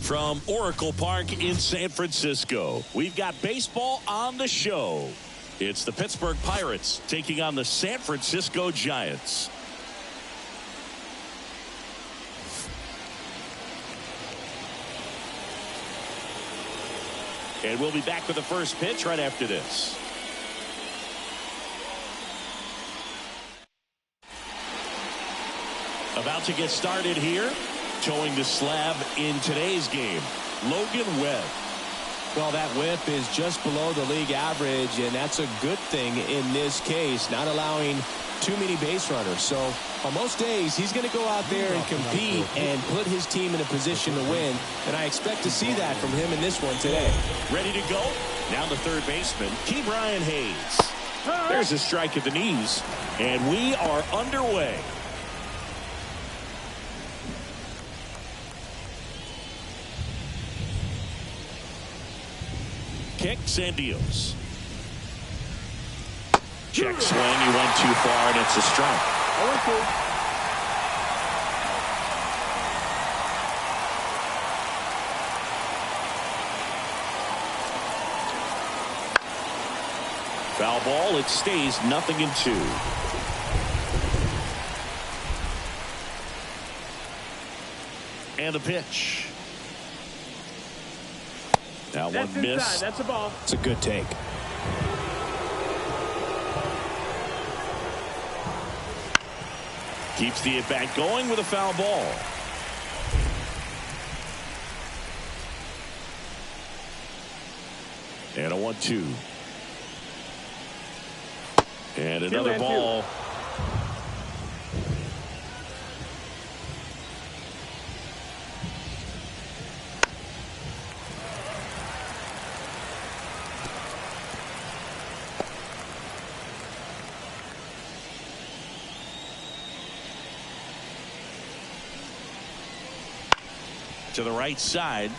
From Oracle Park in San Francisco, we've got baseball on the show. It's the Pittsburgh Pirates taking on the San Francisco Giants. And we'll be back with the first pitch right after this. About to get started here. Towing the slab in today's game, Logan Webb. Well, that whip is just below the league average, and that's a good thing in this case, not allowing too many base runners. So on most days, he's going to go out there and compete and put his team in a position to win, and I expect to see that from him in this one today. Ready to go? Now the third baseman, Brian Hayes. There's a strike at the knees, and we are underway. Kicks and deals. Check swing. He went too far, and it's a strike. 0-2. Foul ball. It stays 0-2. And a pitch. That That's one missed. Inside. That's a ball. It's a good take. Keeps the at-bat going with a foul ball. And a 1-2. And another ball. To the right side,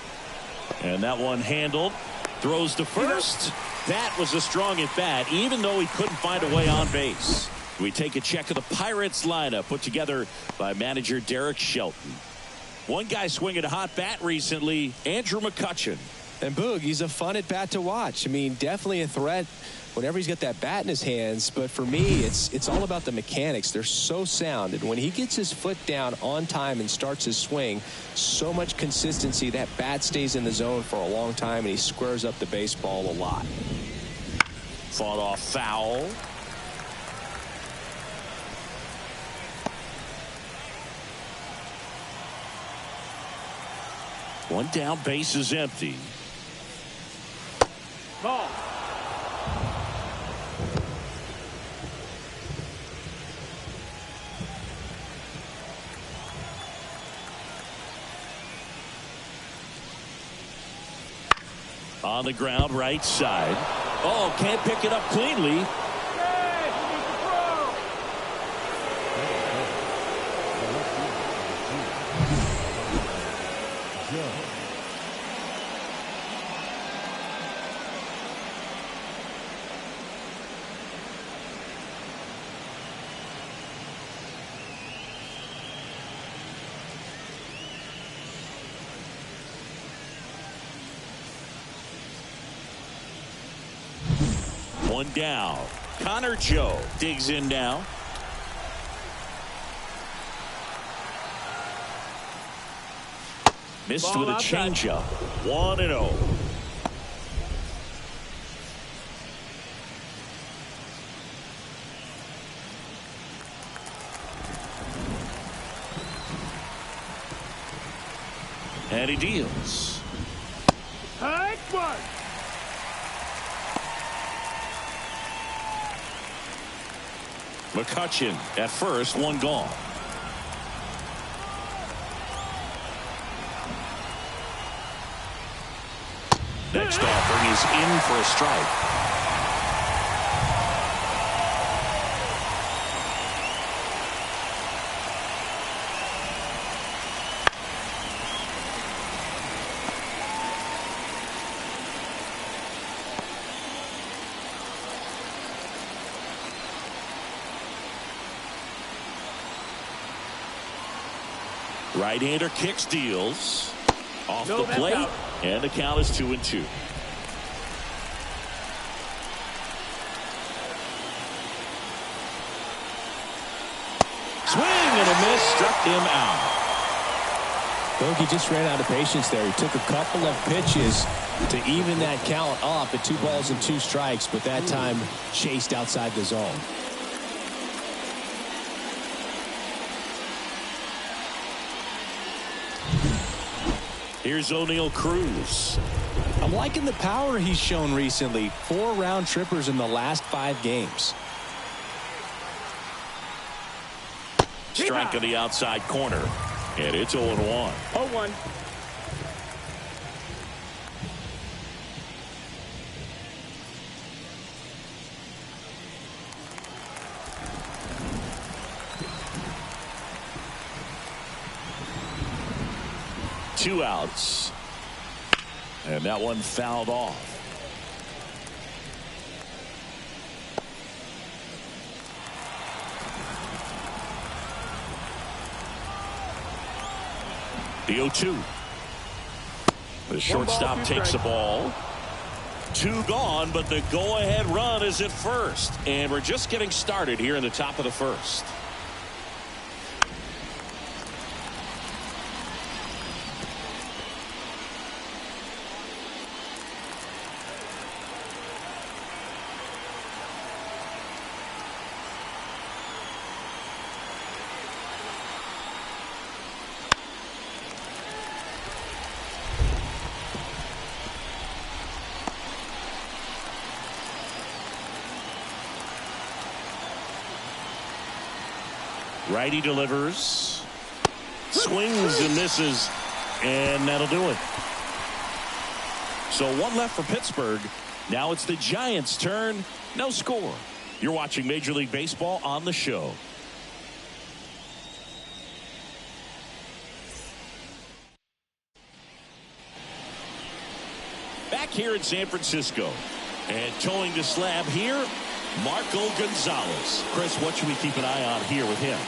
and that one handled. Throws to first. That was a strong at bat, even though he couldn't find a way on base. We take a check of the Pirates lineup put together by manager Derek Shelton. One guy swinging a hot bat recently, Andrew McCutchen. And Boog, he's a fun at bat to watch. I mean, definitely a threat whenever he's got that bat in his hands. But for me, it's all about the mechanics. They're so sound. And when he gets his foot down on time and starts his swing, so much consistency, that bat stays in the zone for a long time, and he squares up the baseball a lot. Fought off foul. One down, base is empty. Ball. On the ground, right side. Oh, can't pick it up cleanly. One down. Connor Joe digs in now. Missed with a changeup. 1-0. And he deals. High one. McCutchen at first, one gone. Next offering is in for a strike. Right-hander kicks, deals. Off the plate, and the count is 2-2. Swing and a miss, struck him out. Bogey just ran out of patience there. He took a couple of pitches to even that count up at 2 balls and 2 strikes, but that time chased outside the zone. Here's O'Neal Cruz. I'm liking the power he's shown recently. 4 round trippers in the last 5 games. Strike on the outside corner, and it's 0-1. 0-1. Two outs, and that one fouled off. The 0-2. The shortstop takes the ball. 2 gone, but the go-ahead run is at first, and we're just getting started here in the top of the first. Righty delivers, swings and misses, and that'll do it. So 1 left for Pittsburgh. Now it's the Giants' turn. No score. You're watching Major League Baseball on the show. Back here in San Francisco, and towing the slab here, Marco Gonzalez. Chris, what should we keep an eye on here with him?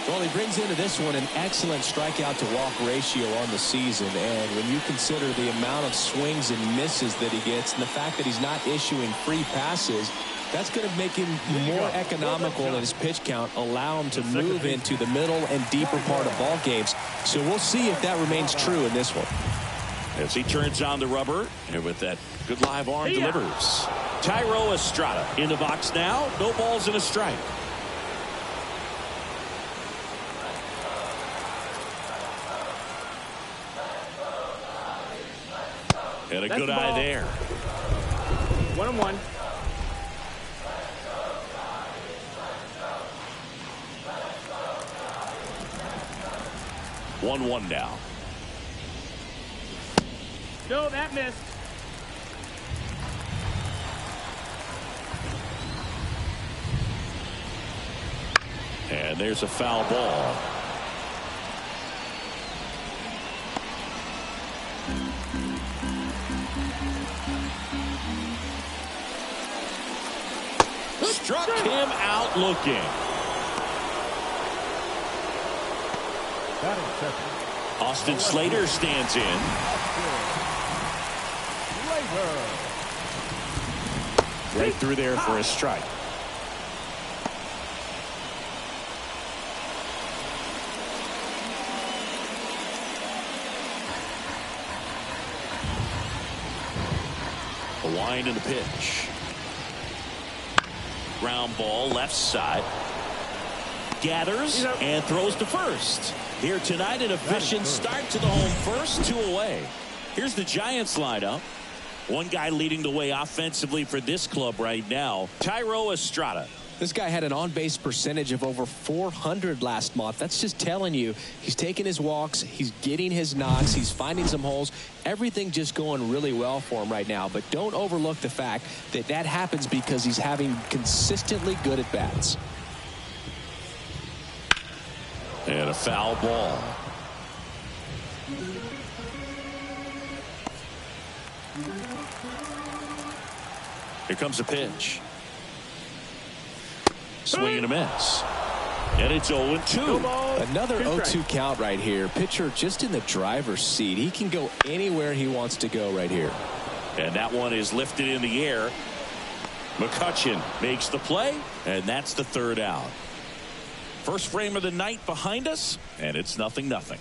Well, he brings into this one an excellent strikeout to walk ratio on the season, and when you consider the amount of swings and misses that he gets and the fact that he's not issuing free passes, that's going to make him more economical in his pitch count, allow him to move into the middle and deeper part of ball games. So we'll see if that remains true in this one. As he turns on the rubber, and with that good live arm delivers. Thairo Estrada in the box now. No balls and a strike. And a good eye there. 1-1. One now. No, that missed. And there's a foul ball. Struck him out looking. Austin Slater stands in. Right through there for a strike. A wind in the pitch. Ground ball left side. Gathers and throws to first. Here tonight, an efficient start to the home first, 2 away. Here's the Giants lineup. One guy leading the way offensively for this club right now, Thairo Estrada. This guy had an on-base percentage of over 400 last month. That's just telling you he's taking his walks, he's getting his knocks, he's finding some holes. Everything just going really well for him right now. But don't overlook the fact that that happens because he's having consistently good at-bats. And a foul ball. Here comes a pitch. Swing and a miss. And it's 0-2. Another 0-2 count right here. Pitcher just in the driver's seat. He can go anywhere he wants to go right here. And that one is lifted in the air. McCutchen makes the play, and that's the third out. First frame of the night behind us, and it's 0-0.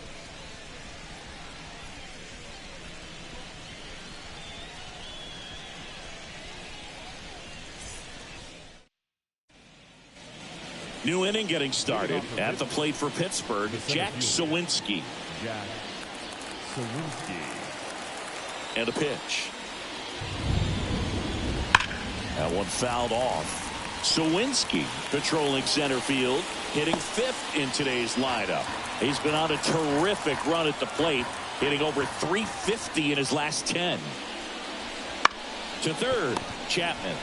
New inning getting started. At the plate for Pittsburgh, Jack Sawinski. And a pitch. That one fouled off. Sawinski patrolling center field, hitting 5th in today's lineup. He's been on a terrific run at the plate, hitting over .350 in his last 10. To third, Chapman.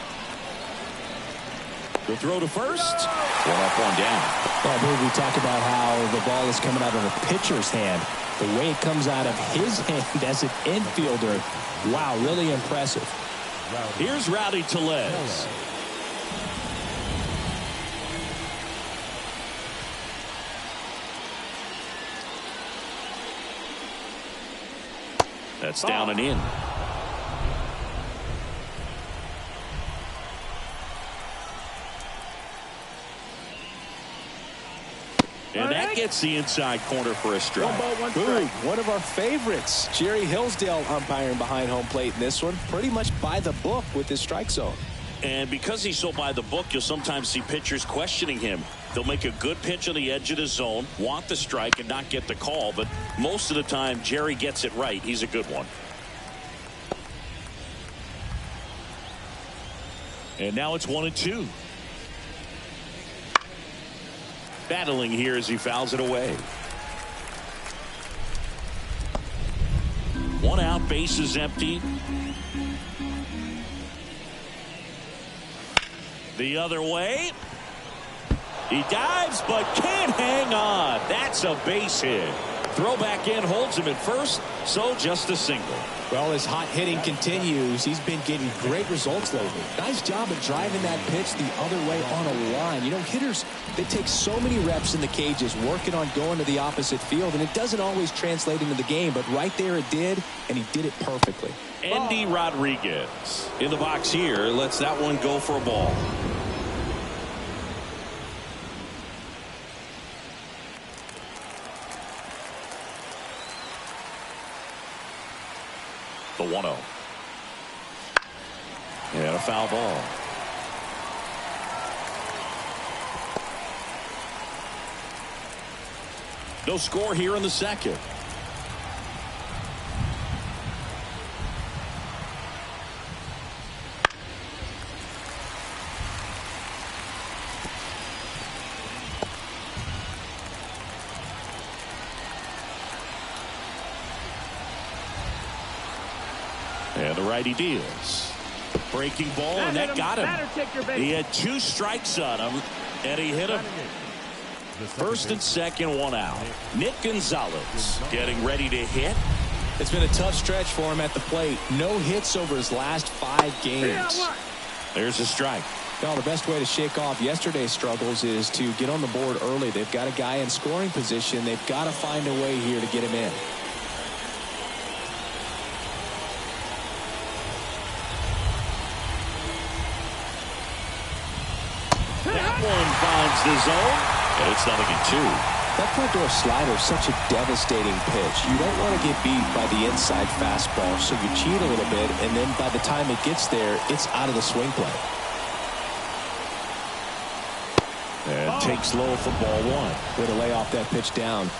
The throw to first. One up, one down. Well, I believe we talk about how the ball is coming out of a pitcher's hand. The way it comes out of his hand as an infielder. Wow, really impressive. Here's Rowdy Tellez. That's down and in. And that gets the inside corner for a strike. Ooh, one of our favorites. Jerry Hillsdale umpiring behind home plate in this one. Pretty much by the book with his strike zone. And because he's so by the book, you'll sometimes see pitchers questioning him. They'll make a good pitch on the edge of the zone, want the strike, and not get the call. But most of the time, Jerry gets it right. He's a good one. And now it's 1-2. Battling here as he fouls it away. One out, base is empty. The other way. He dives but can't hang on. That's a base hit. Throw back in holds him at first, so just a single. Well, his hot hitting continues. He's been getting great results lately. Nice job of driving that pitch the other way on a line. You know, hitters, they take so many reps in the cages working on going to the opposite field, and it doesn't always translate into the game, but right there it did, and he did it perfectly. Andy Rodriguez in the box here lets that one go for a ball. The 1-0. And a foul ball. No score here in the second. And the righty deals. Breaking ball, and that got him. He had 2 strikes on him, and he hit him. First and second, 1 out. Nick Gonzalez getting ready to hit. It's been a tough stretch for him at the plate. No hits over his last 5 games. There's a strike. Well, the best way to shake off yesterday's struggles is to get on the board early. They've got a guy in scoring position. They've got to find a way here to get him in. One finds the zone, and it's 0-2. That front door slider is such a devastating pitch. You don't want to get beat by the inside fastball, so you cheat a little bit, and then by the time it gets there, it's out of the swing play. And takes low for ball 1. Way to lay off that pitch down.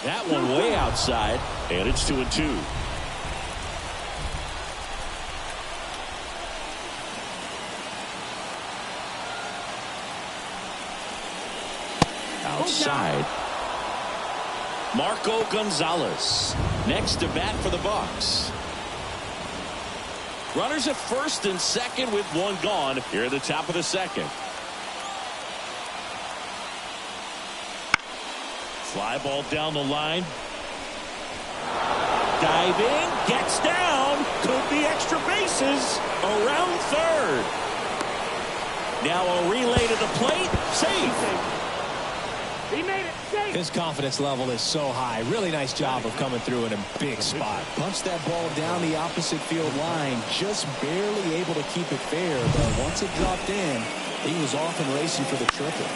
That one way outside, and it's 2-2. Outside. Marco Gonzalez next to bat for the Bucs. Runners at first and second with 1 gone here at the top of the second. Fly ball down the line. diving, gets down, could be extra bases around third. Now a relay to the plate, safe. He made it safe. His confidence level is so high. Really nice job of coming through in a big spot. Punched that ball down the opposite field line, just barely able to keep it fair, but once it dropped in, he was off and racing for the triple.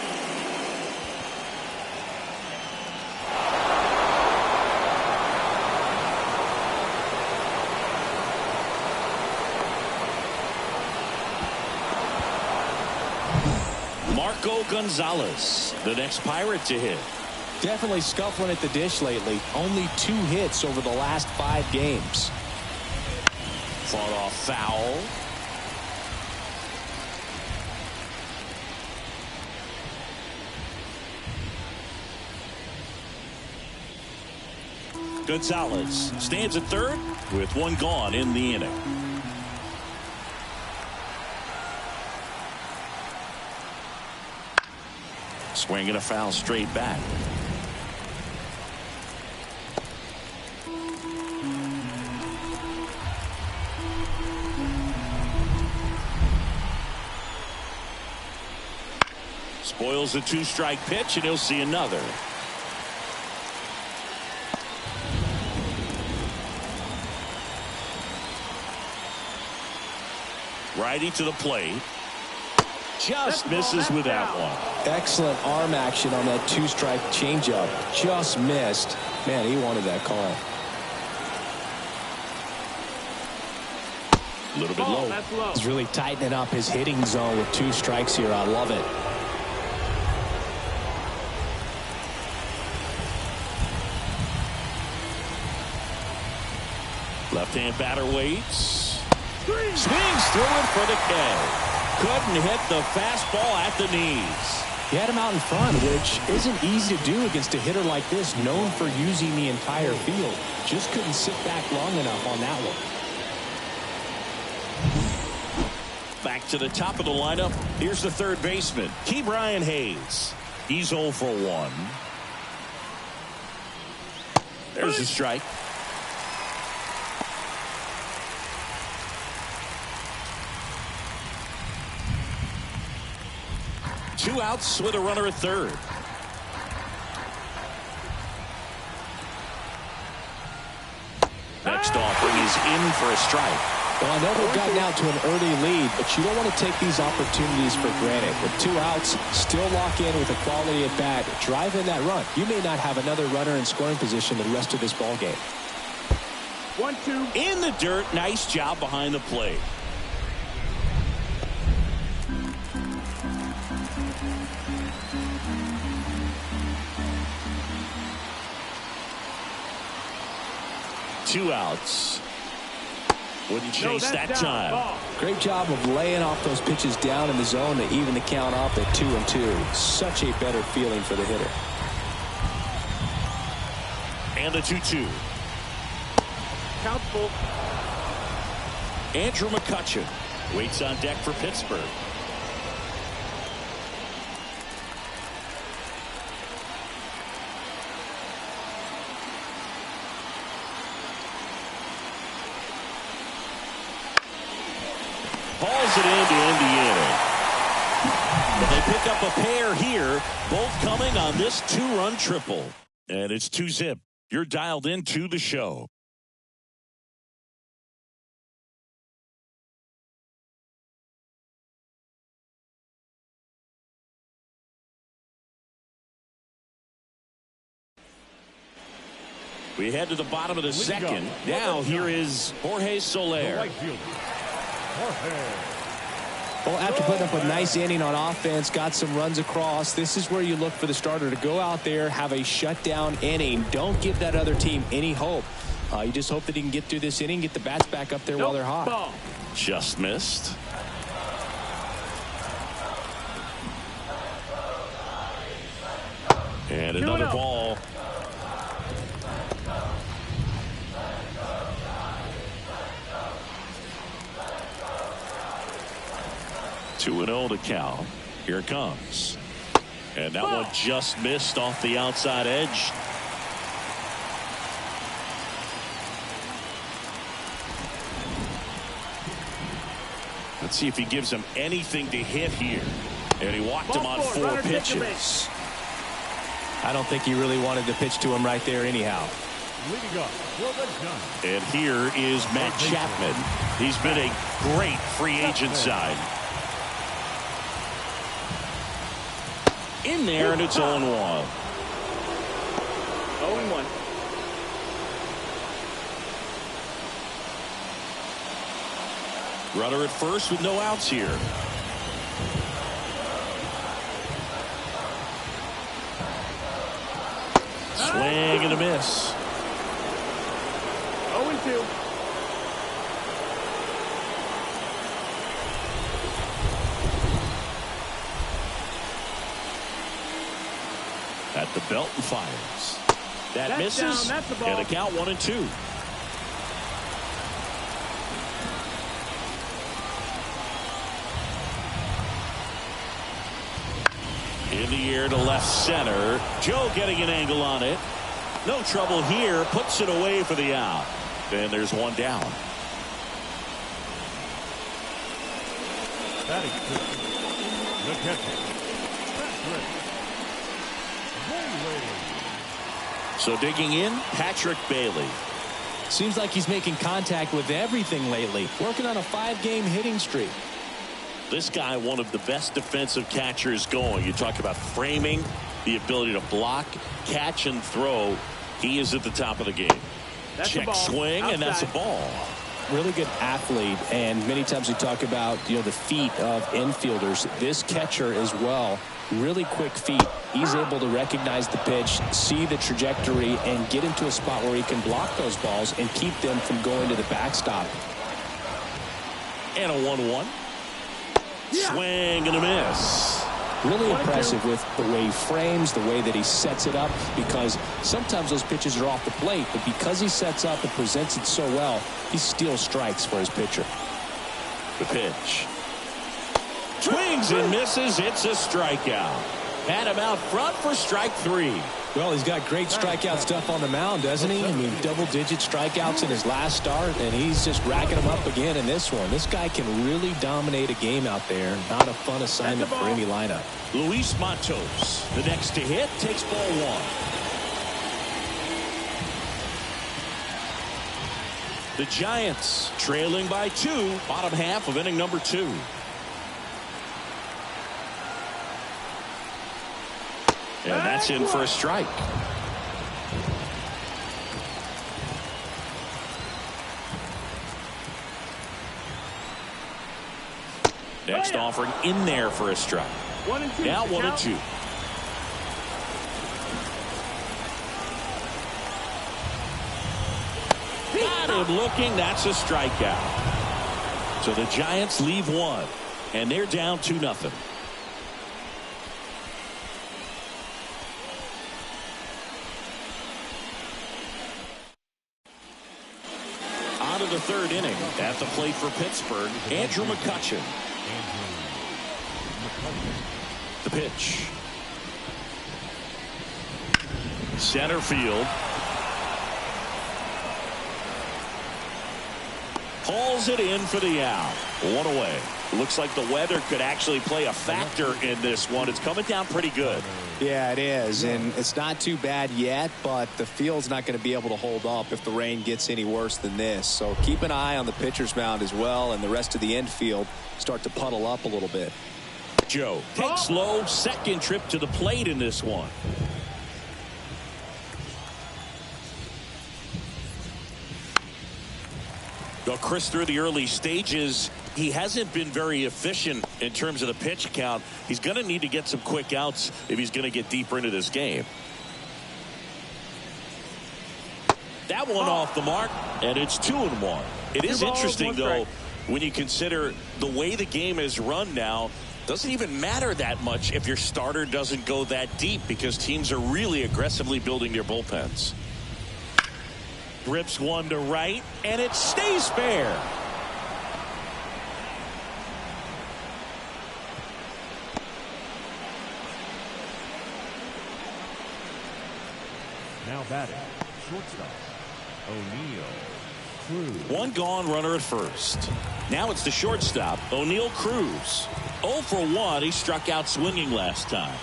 Gonzalez, the next Pirate to hit. Definitely scuffling at the dish lately. Only 2 hits over the last 5 games. Fought off foul. Gonzalez stands at third with 1 gone in the inning. Swinging a foul straight back. Spoils a 2-strike pitch, and he'll see another. Righty to the plate. Just misses with that one. Excellent arm action on that 2-strike changeup. Just missed. Man, he wanted that call. A little bit low. That's low. He's really tightening up his hitting zone with 2 strikes here. I love it. Left-hand batter waits. Swings through it for the K. Couldn't hit the fastball at the knees. He had him out in front, which isn't easy to do against a hitter like this, known for using the entire field. Just couldn't sit back long enough on that one. Back to the top of the lineup. Here's the third baseman, Ke'Bryan Hayes. He's 0 for 1. There's a strike. Two outs with a runner at third. Next offering is in for a strike. Well, I know they've gotten out to an early lead, but you don't want to take these opportunities for granted. With 2 outs, still lock in with a quality at bat. Drive in that run. You may not have another runner in scoring position the rest of this ball game. 1-2. In the dirt. Nice job behind the plate. Two outs. Wouldn't chase that time. Ball. Great job of laying off those pitches down in the zone to even the count up at 2-2. Such a better feeling for the hitter. And the 2-2. Count full. Andrew McCutchen waits on deck for Pittsburgh. Hauls it in to end the inning. But they pick up a pair here, both coming on this 2-run triple. And it's 2-zip. You're dialed into the show. We head to the bottom of the second. Now here is Jorge Soler. Well, after putting up a nice inning on offense, got some runs across, this is where you look for the starter to go out there, have a shutdown inning. Don't give that other team any hope. You just hope that he can get through this inning, get the bats back up there while they're hot. Ball. Just missed. And another ball. Two and 0 to count. Here it comes. And that one just missed off the outside edge. Let's see if he gives him anything to hit here. And he walked him on 4 pitches. I don't think he really wanted to pitch to him right there anyhow. And here is Matt Chapman. He's been a great free agent sign. In there, and it's 0-1. 0-1. Runner at first with no outs here. Swing and a miss. 0-2. At the belt and fires. That That's misses. down. That's the ball. And a count 1-2. In the air to left center. Joe getting an angle on it. No trouble here. Puts it away for the out. And there's one down. Batting the catcher. So digging in, Patrick Bailey. Seems like he's making contact with everything lately. Working on a 5-game hitting streak. This guy, one of the best defensive catchers going. You talk about framing, the ability to block, catch, and throw. He is at the top of the game. That's Check a ball. swing, Outside. and that's a ball. Really good athlete, and many times we talk about the feet of infielders. This catcher as well, really quick feet. He's able to recognize the pitch, see the trajectory, and get into a spot where he can block those balls and keep them from going to the backstop. And a 1-1. Swing and a miss. Really impressive with the way he frames, the way that he sets it up, because sometimes those pitches are off the plate, but because he sets up and presents it so well, he steals strikes for his pitcher. The pitch. Swings and misses. It's a strikeout. Had him out front for strike 3. Well, he's got great strikeout stuff on the mound, doesn't he? I mean, double-digit strikeouts in his last start, and he's just racking them up again in this one. This guy can really dominate a game out there. Not a fun assignment for any lineup. Luis Matos, the next to hit, takes ball 1. The Giants trailing by 2, bottom half of inning number 2. And that's in for a strike. Next offering in there for a strike. 1-2. Now 1-2. Got him looking. That's a strikeout. So the Giants leave 1, and they're down 2-0. Of the 3rd inning. At the plate for Pittsburgh, Andrew McCutchen. The pitch. Center field. Pulls it in for the out. 1 away. Looks like the weather could actually play a factor in this one. It's coming down pretty good. Yeah, it is, and it's not too bad yet, but the field's not going to be able to hold up if the rain gets any worse than this. So keep an eye on the pitcher's mound as well, and the rest of the infield start to puddle up a little bit. Joe takes slow, second trip to the plate in this one. Well, Chris, through the early stages, he hasn't been very efficient in terms of the pitch count. He's going to need to get some quick outs if he's going to get deeper into this game. That one off the mark, and it's 2-1. It is interesting, though, when you consider the way the game is run now. Doesn't even matter that much if your starter doesn't go that deep, because teams are really aggressively building their bullpens. Rips one to right, and it stays fair. Now batting, shortstop, O'Neill. Cruz. One gone, runner at first. Now it's the shortstop, O'Neal Cruz. 0 for 1. He struck out swinging last time.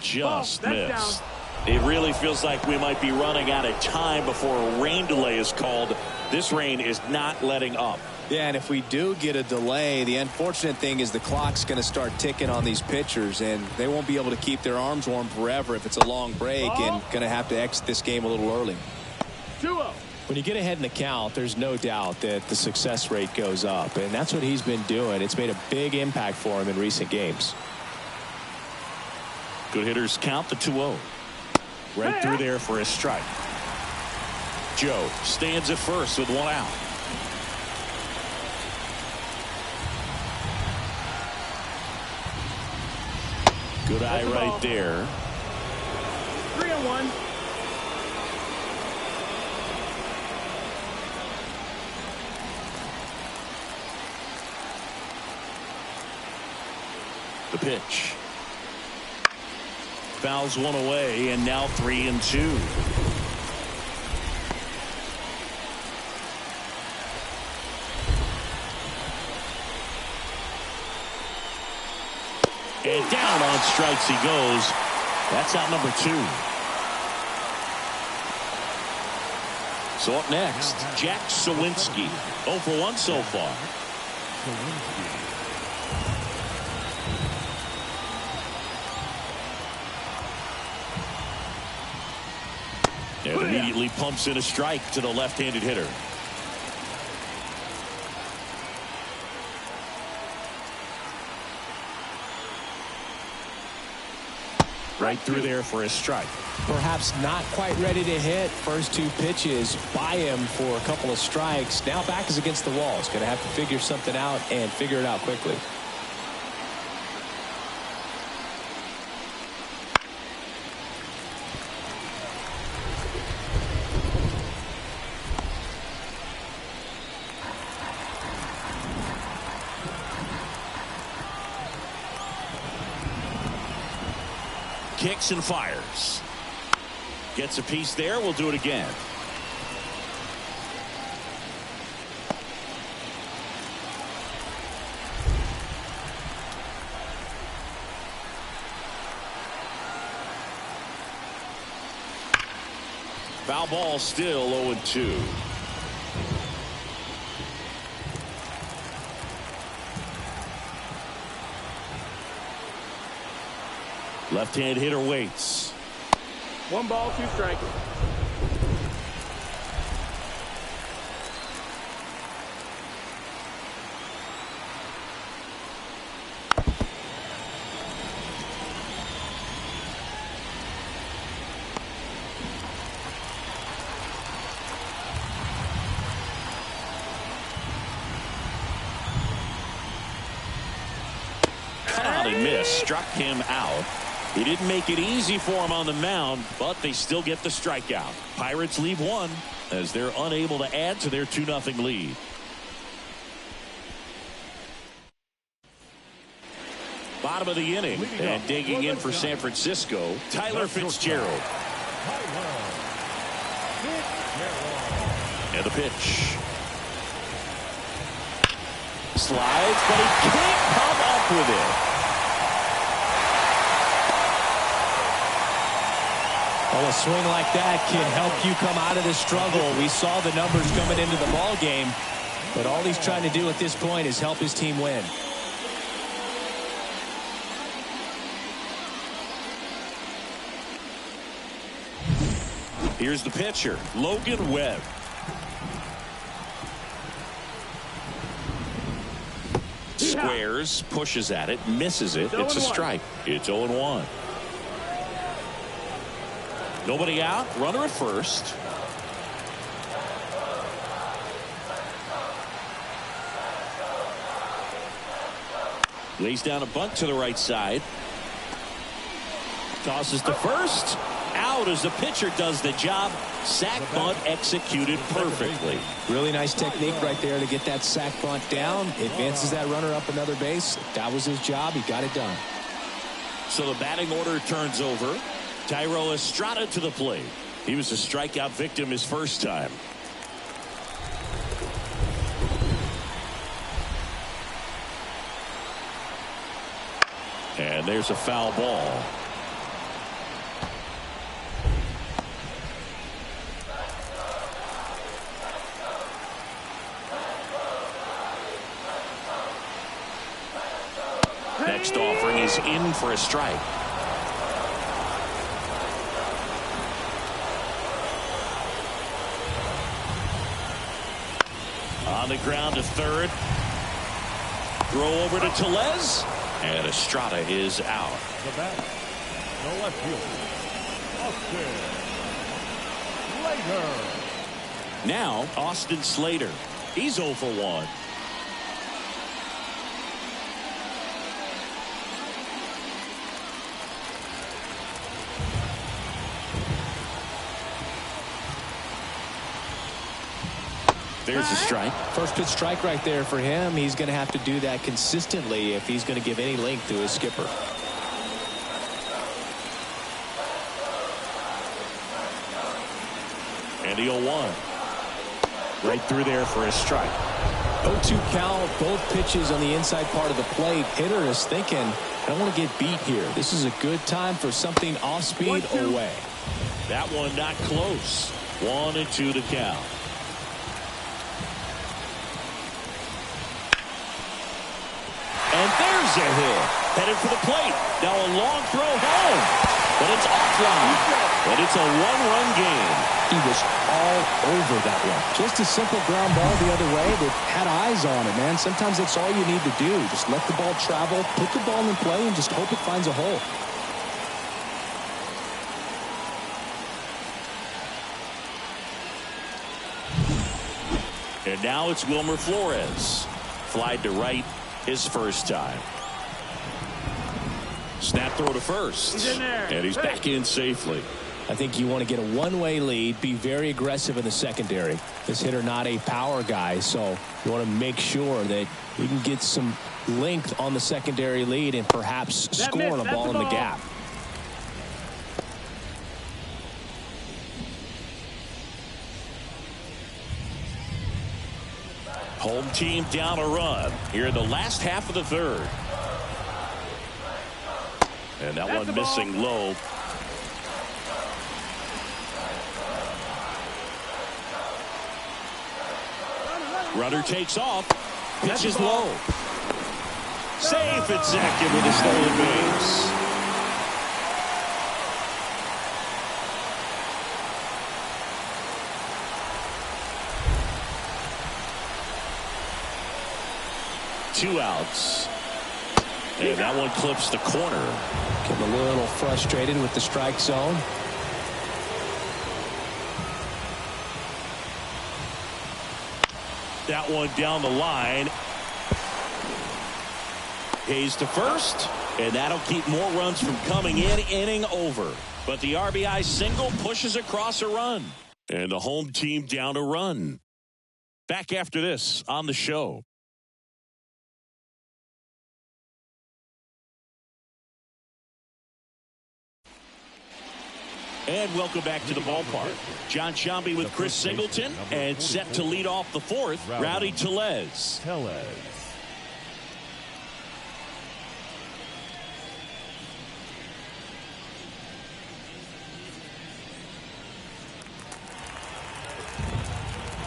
Just missed. It really feels like we might be running out of time before a rain delay is called. This rain is not letting up. Yeah, and if we do get a delay, the unfortunate thing is the clock's going to start ticking on these pitchers, and they won't be able to keep their arms warm forever if it's a long break, and going to have to exit this game a little early. 2-0. When you get ahead in the count, there's no doubt that the success rate goes up, and that's what he's been doing. It's made a big impact for him in recent games. Good hitters count the 2-0. Right through there for a strike. Joe stands at first with 1 out. Good eye right there. 3-1. The pitch. Fouls one away, and now 3-2. And down on strikes he goes. That's out number 2. So up next, Jack Sawinski. 0 for 1 so far. And immediately pumps in a strike to the left-handed hitter. Right through there for a strike. Perhaps not quite ready to hit. First 2 pitches by him for a couple of strikes. Now back is against the wall. He's going to have to figure something out and figure it out quickly. Kicks and fires. Gets a piece there. We'll do it again. Foul ball, still 0-2. Left-hand hitter waits. 1 ball, 2 strikes. He missed. Struck him out. He didn't make it easy for him on the mound, but they still get the strikeout. Pirates leave 1 as they're unable to add to their 2-0 lead. Bottom of the inning, and digging in for San Francisco, Tyler Fitzgerald. And the pitch. Slides, but he can't come up with it. Well, a swing like that can help you come out of the struggle. We saw the numbers coming into the ball game, but all he's trying to do at this point is help his team win. Here's the pitcher, Logan Webb. Squares, pushes at it, misses it. It's a strike. It's 0-1. Nobody out. Runner at first. Lays down a bunt to the right side. Tosses to first. Out as the pitcher does the job. Sack bunt executed perfectly. Really nice technique right there to get that sack bunt down. Advances that runner up another base. That was his job. He got it done. So the batting order turns over. Thairo Estrada to the plate. He was a strikeout victim his first time. And there's a foul ball. Next offering is in for a strike. On the ground to third. Throw over to Tellez. And Estrada is out. The bat, the left fielder, Austin Slater. Now, Austin Slater. He's 0 for 1. There's a strike. First pitch strike right there for him. He's going to have to do that consistently if he's going to give any length to his skipper. And the 0-1. Right through there for a strike. 0-2 count, both pitches on the inside part of the plate. Hitter is thinking, I don't want to get beat here. This is a good time for something off speed away. That one not close. 1-2 to count. And there's a hit. Headed for the plate. Now a long throw home. But it's offline. But it's a one-run game. He was all over that one. Just a simple ground ball the other way that had eyes on it, man. Sometimes that's all you need to do. Just let the ball travel, put the ball in play, and just hope it finds a hole. And now it's Wilmer Flores. Flied to right his first time. Snap throw to first. He's in there. And he's back in safely. I think you want to get a one-way lead, be very aggressive in the secondary. This hitter not a power guy, so you want to make sure that you can get some length on the secondary lead and perhaps scoring a ball in the gap. Home team down a run here in the last half of the third. And that one missing low. Runner takes off. Pitch is low. Safe and second with a stolen base. Two outs. And that one clips the corner. Getting a little frustrated with the strike zone. That one down the line. Hayes to first. And that'll keep more runs from coming in. Inning over. But the RBI single pushes across a run. And the home team down a run. Back after this on the show. And welcome back to the ballpark. John Sciambi with Chris Singleton, and set to lead off the fourth, Rowdy Tellez.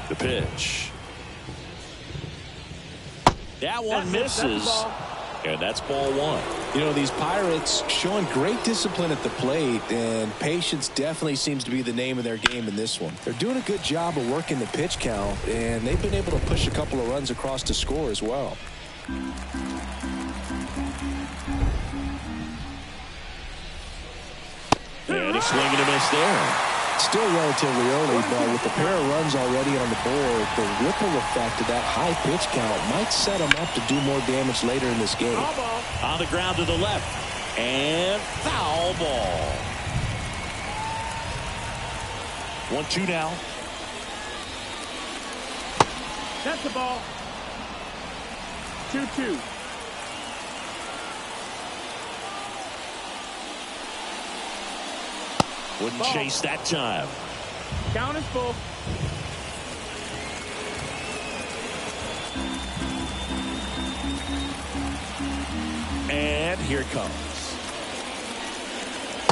The pitch. That one misses. And that's ball one. You know, these Pirates showing great discipline at the plate, and patience definitely seems to be the name of their game in this one. They're doing a good job of working the pitch count, and they've been able to push a couple of runs across to score as well. And a swing and a miss there. Still relatively early, but with the pair of runs already on the board, the ripple effect of that high pitch count might set them up to do more damage later in this game. On the ground to the left. And foul ball. 1-2 now. That's the ball. 2-2. Wouldn't chase that time. Count is full. And And here it comes.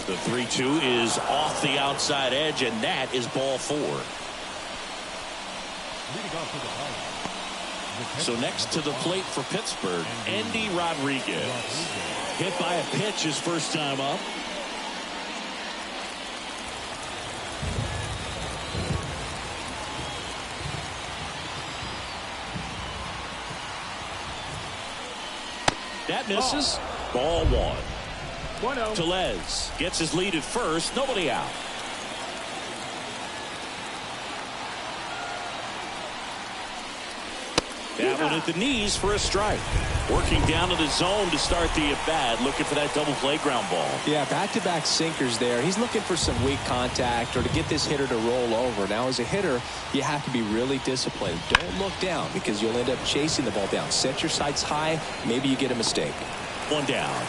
The 3-2 is off the outside edge, and that is ball 4. So next to the plate for Pittsburgh, Andy Rodriguez. Hit by a pitch his first time up. That misses. Ball 1. 1-0. Tellez gets his lead at first. Nobody out. That one at the knees for a strike. Working down to the zone to start the at-bat, looking for that double play ground ball. Yeah, back-to-back sinkers there. He's looking for some weak contact or to get this hitter to roll over. Now, as a hitter, you have to be really disciplined. Don't look down because you'll end up chasing the ball down. Set your sights high. Maybe you get a mistake. 1 down.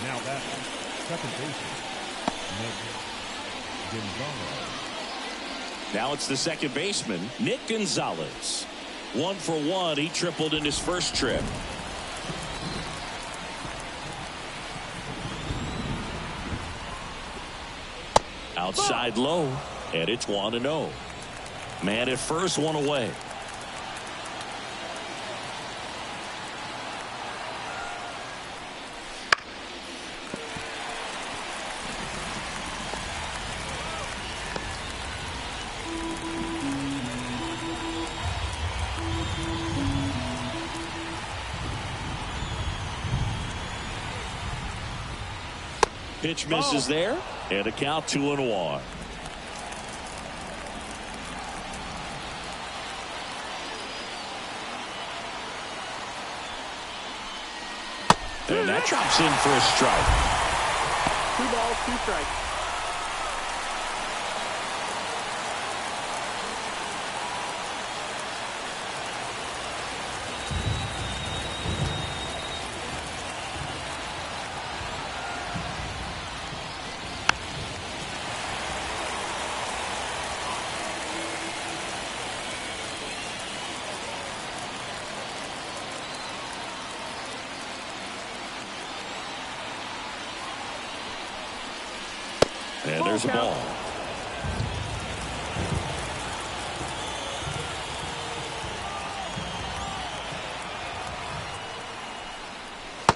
Now that second baseman, Nick Gonzalez. Now it's the second baseman, Nick Gonzalez. 1 for 1. He tripled in his first trip. Outside low, and it's 1-0. Man at first, 1 away. Pitch misses there, and a count 2-1. And that drops in for a strike. 2 balls, 2 strikes. And there's a ball.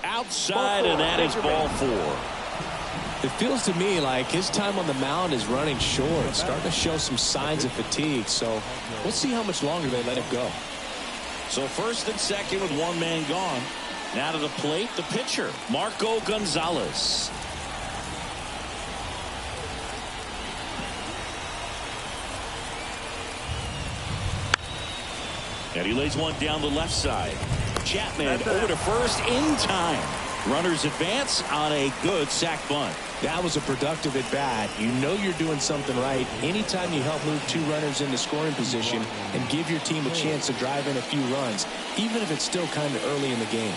Outside, and that is ball 4. It feels to me like his time on the mound is running short, starting to show some signs of fatigue. So we'll see how much longer they let him go. So first and second with 1 man gone. Now to the plate, the pitcher, Marco Gonzalez. And he lays one down the left side. Chapman over to first in time. Runners advance on a good sac bunt. That was a productive at bat. You know you're doing something right anytime you help move 2 runners into scoring position and give your team a chance to drive in a few runs, even if it's still kind of early in the game.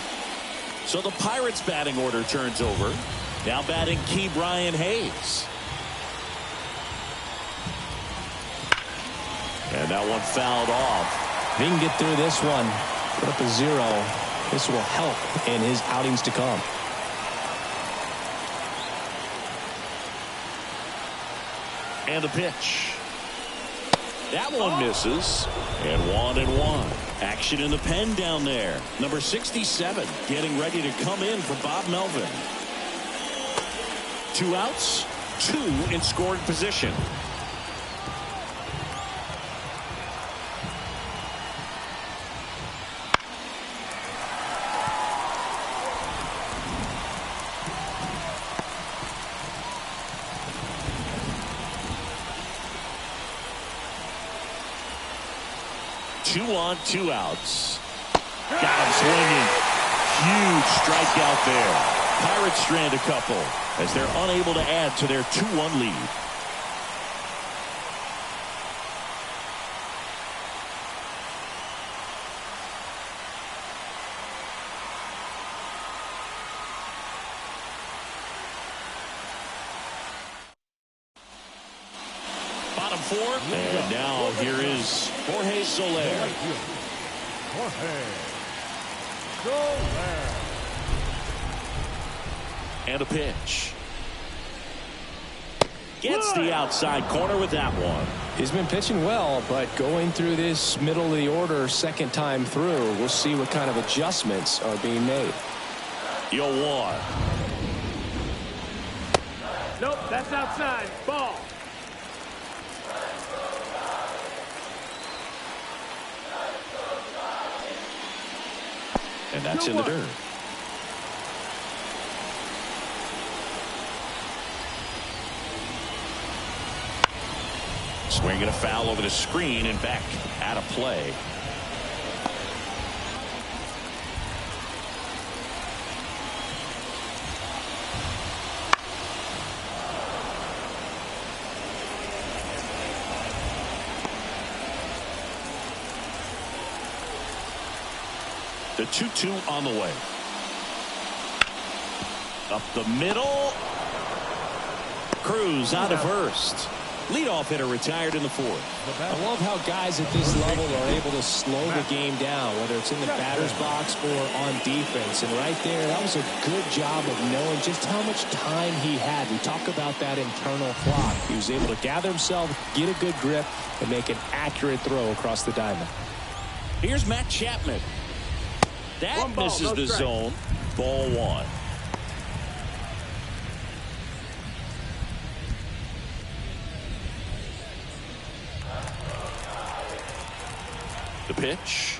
So the Pirates batting order turns over. Now batting Key Brian Hayes. And that one fouled off. If he can get through this one, put up a 0, this will help in his outings to come. And the pitch. That one misses. And 1-1. Action in the pen down there. Number 67 getting ready to come in for Bob Melvin. 2 outs, 2 in scoring position. Two on, 2 outs. Got him swinging. Huge strikeout there. Pirates strand a couple as they're unable to add to their 2-1 lead. Bottom 4, and now here is Jorge Soler. Jorge Soler. And a pitch. Gets the outside corner with that one. He's been pitching well, but going through this middle of the order second time through, we'll see what kind of adjustments are being made. 0-1. Nope, that's outside. Ball. And that's in the dirt. Swinging a foul over the screen and back out of play. The 2-2 on the way. Up the middle. Cruz out of first. Leadoff hitter retired in the fourth. I love how guys at this level are able to slow the game down, whether it's in the batter's box or on defense. And right there, that was a good job of knowing just how much time he had. We talk about that internal clock. He was able to gather himself, get a good grip, and make an accurate throw across the diamond. Here's Matt Chapman. That misses the zone. Ball one. The pitch.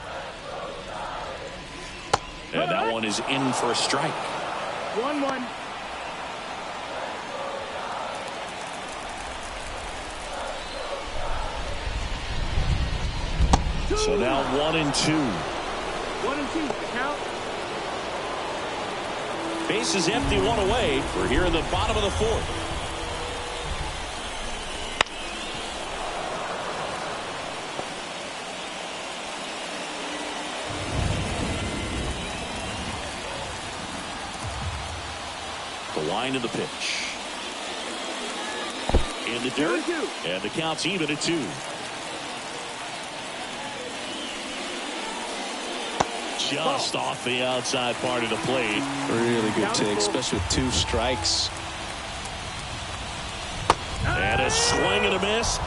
And that one is in for a strike. 1-1. So now 1-2. 1-2. The count. Bases empty, one away. We're here in the bottom of the fourth. The line of the pitch. In the dirt. 2-2. And the count's even at 2. Just off the outside part of the plate. Really good take, especially with 2 strikes. And a swing and a miss.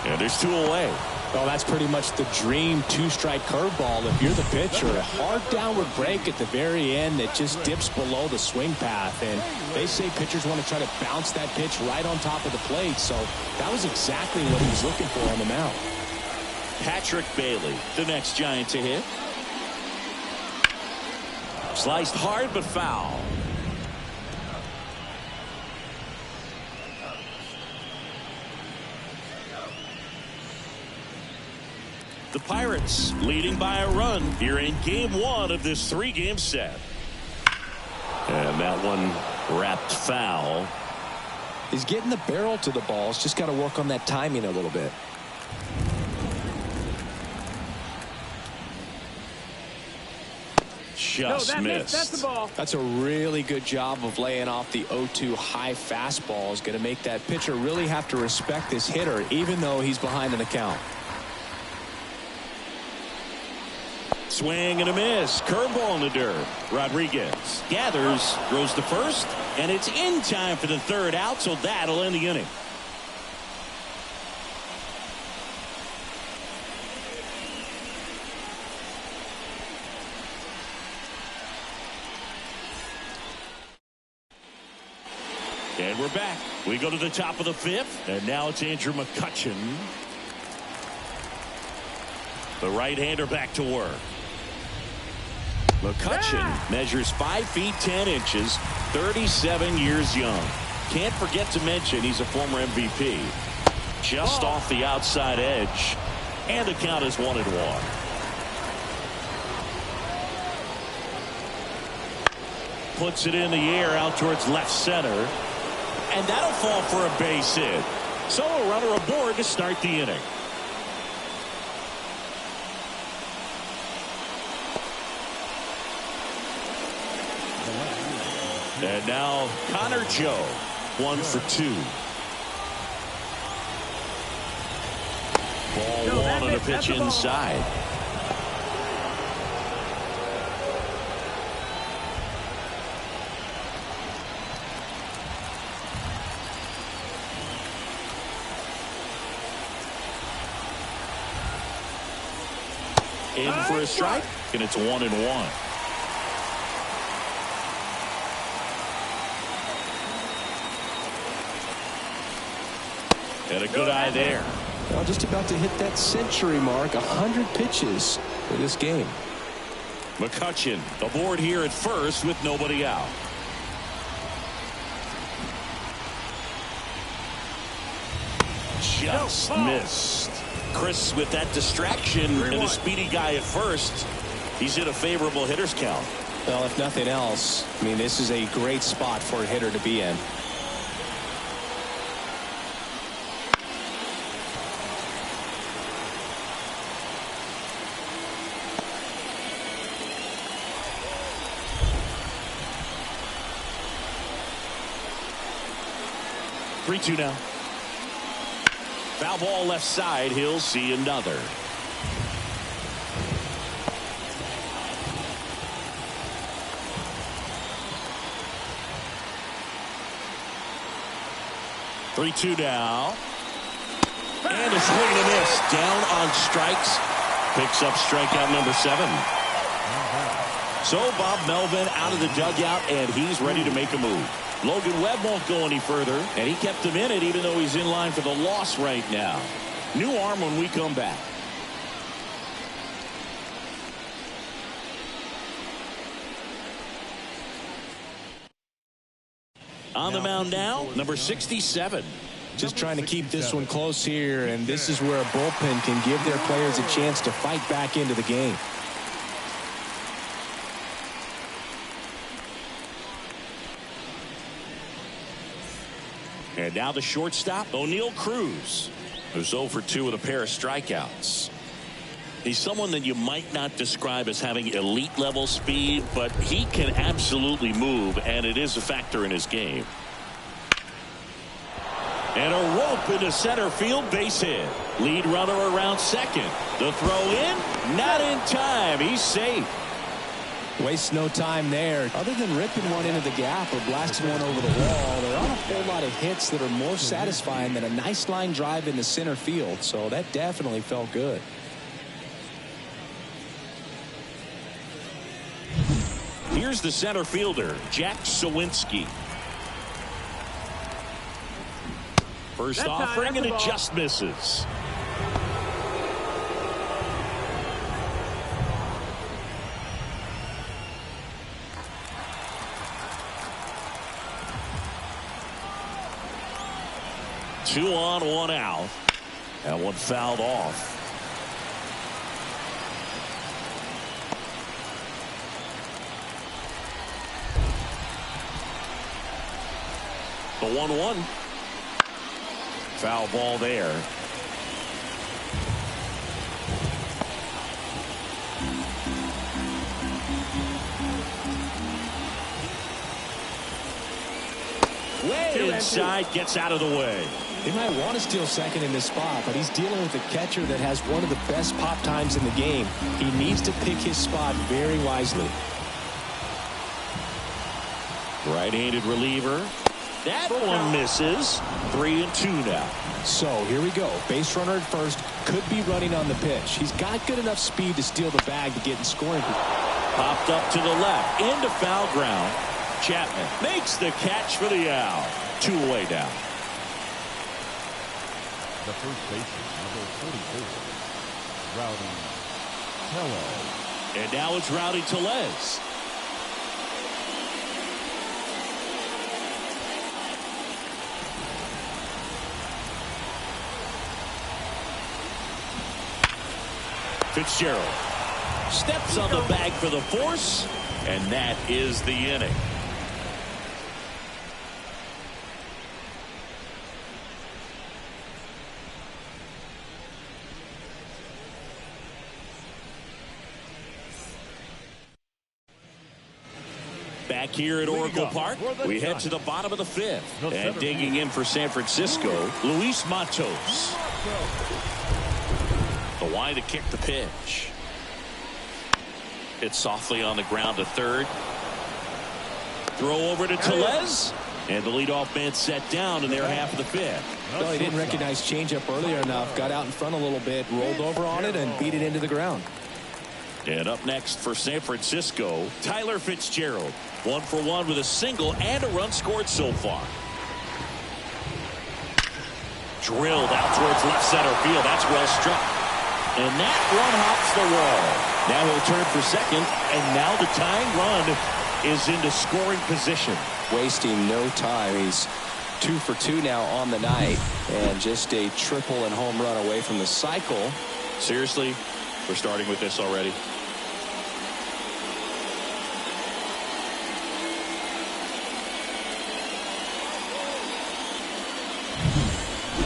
And there's 2 away. Well, that's pretty much the dream 2-strike curveball. If you're the pitcher, a hard downward break at the very end that just dips below the swing path. And they say pitchers want to try to bounce that pitch right on top of the plate. So that was exactly what he was looking for on the mound. Patrick Bailey, the next Giant to hit. Sliced hard but foul. The Pirates leading by a run here in game 1 of this 3-game set. And that one wrapped foul. He's getting the barrel to the balls. Just got to work on that timing a little bit. Just missed. That's the ball. That's a really good job of laying off the 0-2 high fastball. Is going to make that pitcher really have to respect this hitter, even though he's behind in the count. Swing and a miss. Curveball in the dirt. Rodriguez gathers, throws to first, and it's in time for the third out, so that'll end the inning. And we're back. We go to the top of the 5th, and now it's Andrew McCutchen. The right-hander back to work. McCutchen measures 5 feet 10 inches, 37 years young. Can't forget to mention he's a former MVP. Just off the outside edge, and the count is 1-1. Puts it in the air out towards left center. And that'll fall for a base hit. So a runner aboard to start the inning. And now Connor Joe, 1 for 2. Ball 1 and a pitch inside. In for a strike, and it's 1-1. And a good eye there. Well, just about to hit that century mark, 100 pitches for this game. McCutchen aboard here at first with nobody out. Just missed. Chris with that distraction and a speedy guy at first. He's in a favorable hitter's count. Well, if nothing else, I mean, this is a great spot for a hitter to be in. Three-two now. Foul ball left side. He'll see another. Three-two now. And a swing and a miss. Down on strikes. Picks up strikeout number 7. So Bob Melvin out of the dugout, and he's ready to make a move. Logan Webb won't go any further, and he kept him in it even though he's in line for the loss right now. New arm when we come back. On the mound now, number 67. Just trying to keep this one close here, and this is where a bullpen can give their players a chance to fight back into the game. And now the shortstop, O'Neal Cruz, who's 0 for 2 with a pair of strikeouts. He's someone that you might not describe as having elite level speed, but he can absolutely move, and it is a factor in his game. And a rope into center field, base hit. Lead runner around second. The throw in, not in time. He's safe. Waste no time there. Other than ripping one into the gap or blasting one over the wall, there aren't a whole lot of hits that are more satisfying than a nice line drive into center field. So that definitely felt good. Here's the center fielder, Jack Sawinski. First offering, and it just misses. Two on, one out. And one fouled off. The 1-1. Foul ball there. Way inside, gets out of the way. He might want to steal second in this spot, but he's dealing with a catcher that has one of the best pop times in the game. He needs to pick his spot very wisely. Right-handed reliever. That one misses. 3-2 now. So here we go. Base runner at first, could be running on the pitch. He's got good enough speed to steal the bag to get in scoring. Popped up to the left, into foul ground. Chapman makes the catch for the out. 2 away down. The first baseman, number 44, Rowdy Tellez. And now it's Rowdy Tellez. Fitzgerald steps on the bag for the force, and that is the inning. Back here at Oracle Park, we head to the bottom of the 5th. And digging in for San Francisco, Luis Matos. The why to kick the pitch. It's softly on the ground to third. Throw over to Tellez. And the leadoff man set down in their half of the fifth. Well, he didn't recognize changeup earlier enough. Got out in front a little bit, rolled over on it, and beat it into the ground. And up next for San Francisco, Tyler Fitzgerald. 1 for 1 with a single and a run scored so far. Drilled out towards left center field. That's well struck. And that one hops the wall. Now he'll turn for second. And now the tying run is into scoring position. Wasting no time. He's 2 for 2 now on the night. And just a triple and home run away from the cycle. Seriously, we're starting with this already.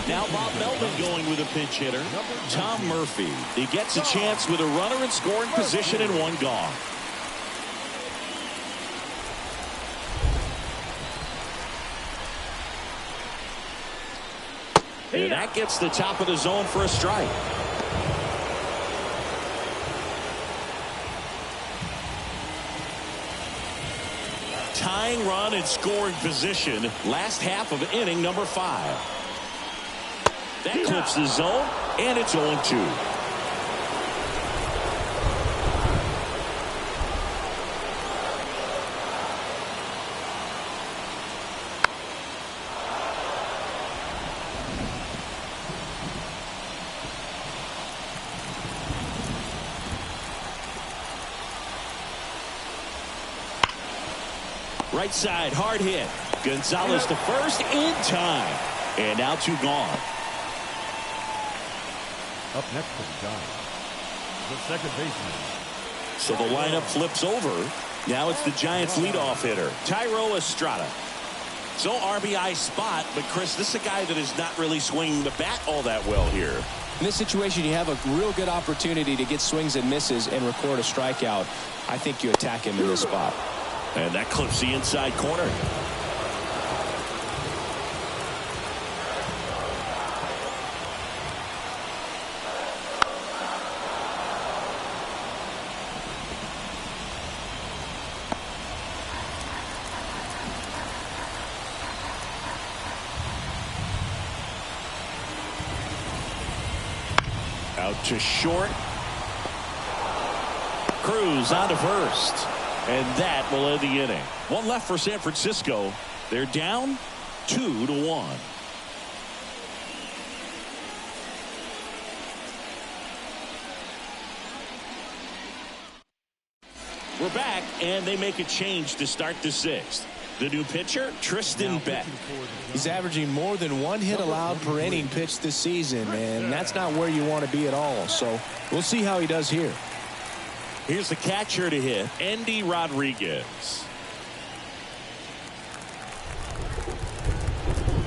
Now Bob Melvin going with a pinch hitter. Tom Murphy. He gets a chance with a runner in scoring position and one gone. And that gets the top of the zone for a strike. Tying run in scoring position. Last half of inning number 5. That clips the zone, and it's 0-2. Right side, hard hit. Gonzalez to first in time. And now 2 gone. Up next for the Giants, the second baseman. So the lineup flips over. Now it's the Giants leadoff hitter, Thairo Estrada. So RBI spot, but Chris, this is a guy that is not really swinging the bat all that well here. In this situation, you have a real good opportunity to get swings and misses and record a strikeout. I think you attack him in this spot. And that clips the inside corner. Out to short. Cruz on to first. And that will end the inning. 1 left for San Francisco. They're down 2-1. We're back, and they make a change to start the 6th. The new pitcher, Tristan Beck. He's averaging more than 1 hit allowed per inning pitched this season, and that's not where you want to be at all. So we'll see how he does here. Here's the catcher to hit, Andy Rodriguez.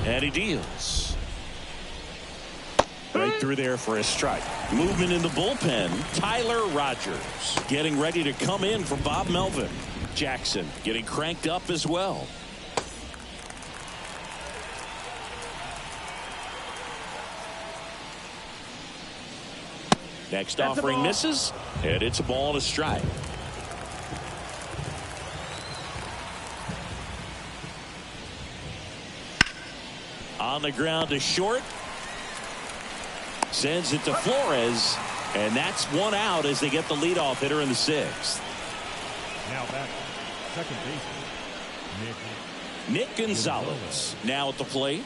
And he deals. Right through there for a strike. Movement in the bullpen, Tyler Rogers getting ready to come in for Bob Melvin. Jackson getting cranked up as well. Next offering misses, and it's a ball and a strike. On the ground to short. Sends it to Flores, and that's 1 out as they get the leadoff hitter in the 6th. Now back, second baseman, Nick Gonzalez now at the plate.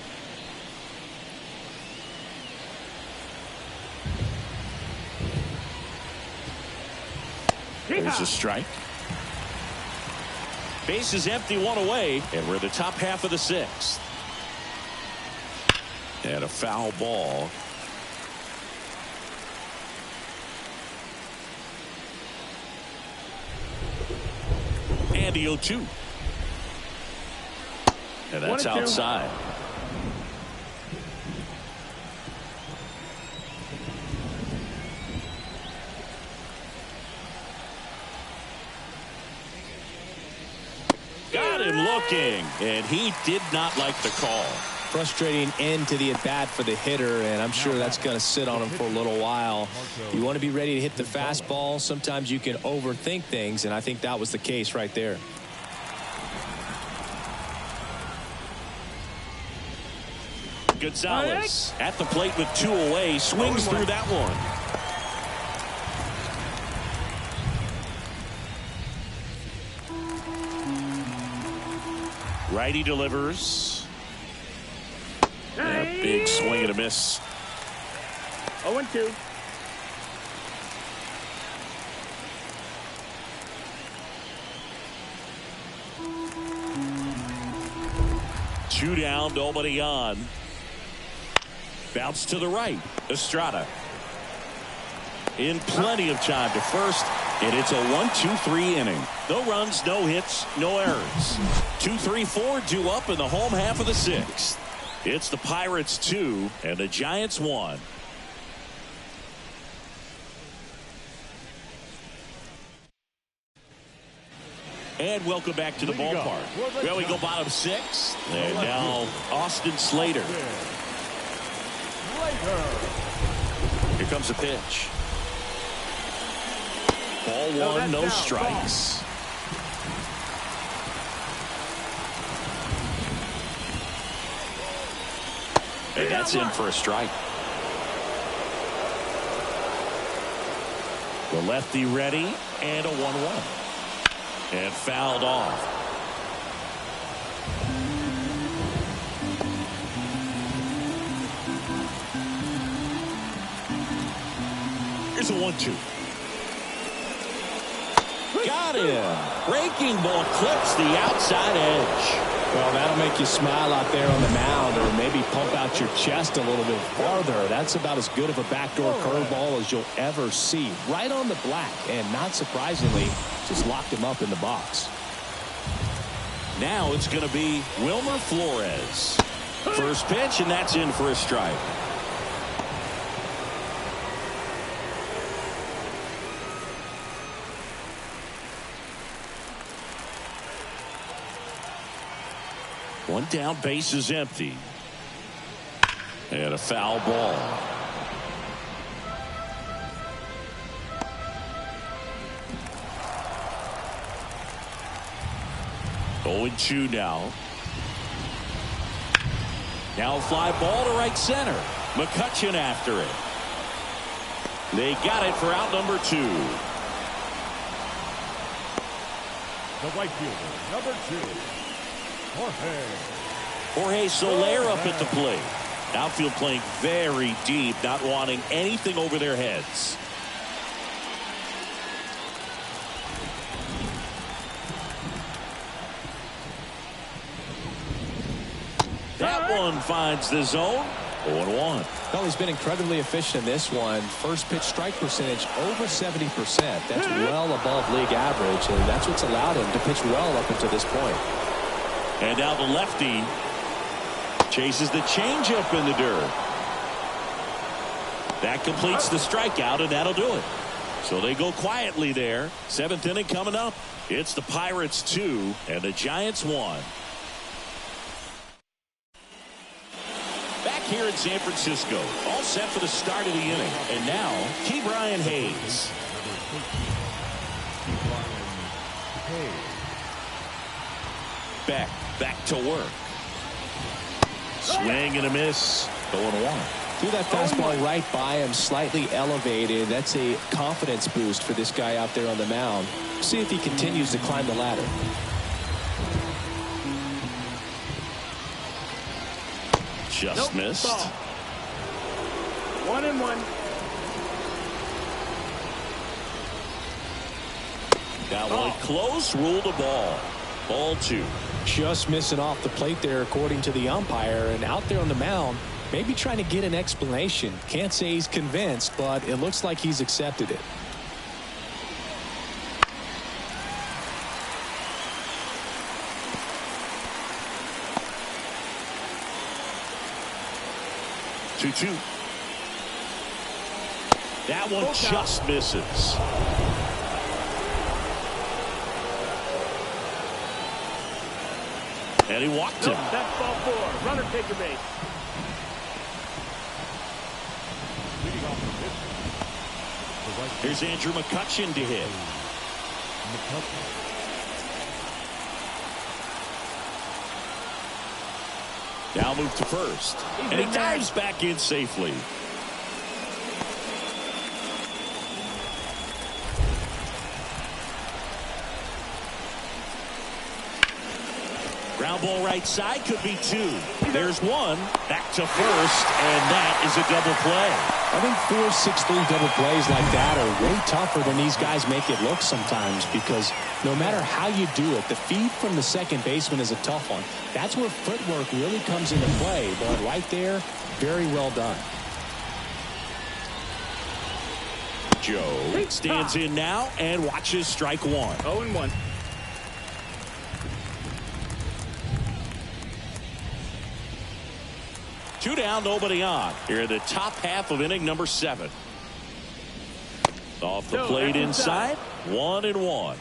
There's a strike. Base is empty, 1 away, and we're in the top half of the 6th. And a foul ball. And the 0-2. And that's outside. Got him looking, and he did not like the call. frustrating end to the at-bat for the hitter, and I'm sure that's going to sit on him for a little while. You want to be ready to hit the fastball. Sometimes you can overthink things, and I think that was the case right there. Gonzalez at the plate with 2 away, swings through that one. Righty delivers. And a big swing and a miss. 0-2. Two down, nobody on. Bounce to the right. Estrada. In plenty of time to first, and it's a 1-2-3 inning. No runs, no hits, no errors. 2-3-4 due up in the home half of the 6th. It's the Pirates 2 and the Giants 1. And welcome back to the ballpark. Well, we go bottom 6. And now Austin Slater. Here comes a pitch. Ball 1, no strikes. And that's in for a strike. The lefty ready, and a 1-1. And fouled off. Here's a 1-2. Got him. Breaking ball clips the outside edge. Well, that'll make you smile out there on the mound, or maybe pump out your chest a little bit farther. That's about as good of a backdoor curveball as you'll ever see. Right on the black, and not surprisingly, just locked him up in the box. Now it's going to be Wilmer Flores. First pitch, and that's in for a strike. One down, base is empty. And a foul ball. Oh, 0-2 now. Now a fly ball to right center. McCutchen after it. They got it for out number 2. The right fielder, number 2. Jorge Soler up at the plate. Outfield playing very deep, not wanting anything over their heads. That one finds the zone. 0-1. Well, he's been incredibly efficient in this one. First pitch strike percentage over 70%. That's well above league average, and that's what's allowed him to pitch well up until this point. And now the lefty chases the changeup in the dirt. That completes the strikeout, and that'll do it. So they go quietly there. 7th inning coming up. It's the Pirates 2 and the Giants 1. Back here in San Francisco, all set for the start of the inning. And now, Ke'Bryan Hayes. Back to work. Swing and a miss. 0-1. Threw that fastball right by him, slightly elevated. That's a confidence boost for this guy out there on the mound. See if he continues to climb the ladder. Just missed. Ball. 1-1. That one close, ruled a ball. Ball 2. Just missing off the plate there, according to the umpire, and out there on the mound, maybe trying to get an explanation. Can't say he's convinced, but it looks like he's accepted it. Two. That one just misses. And he walked him. That's ball 4. Runner take your base. Leading off the pitch. The right Here's Andrew McCutchen to hit. McCutchen. Now move to first. And he dives back in safely. Ground ball right side, could be 2. There's 1. Back to first, and that is a double play. I think 4 6-3 double plays like that are way tougher than these guys make it look sometimes, because no matter how you do it, the feed from the second baseman is a tough one. That's where footwork really comes into play. But right there, very well done. Joe stands in now and watches strike 1. 0-1. Two down, nobody on. Here in the top half of inning number 7. Off the plate inside. 1-1.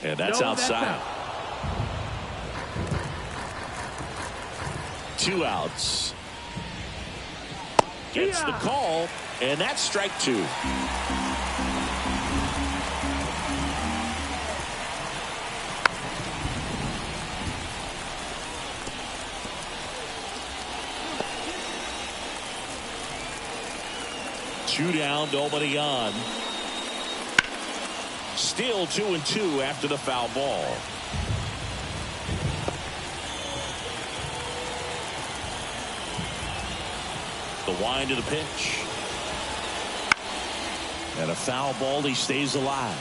And that's outside. 2 outs. Gets the call, and that's strike 2. Two down, nobody on. Still 2-2 after the foul ball. The wind of the pitch. And a foul ball, he stays alive.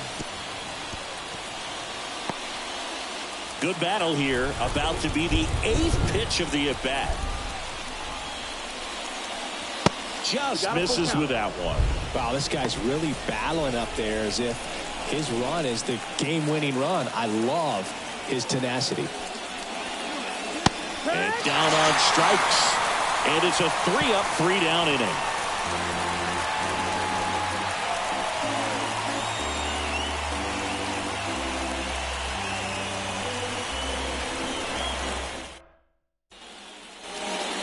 Good battle here, about to be the 8th pitch of the at-bat. Just misses with that one. Wow, this guy's really battling up there as if his run is the game-winning run. I love his tenacity. And down on strikes. And it's a 3-up, 3-down inning.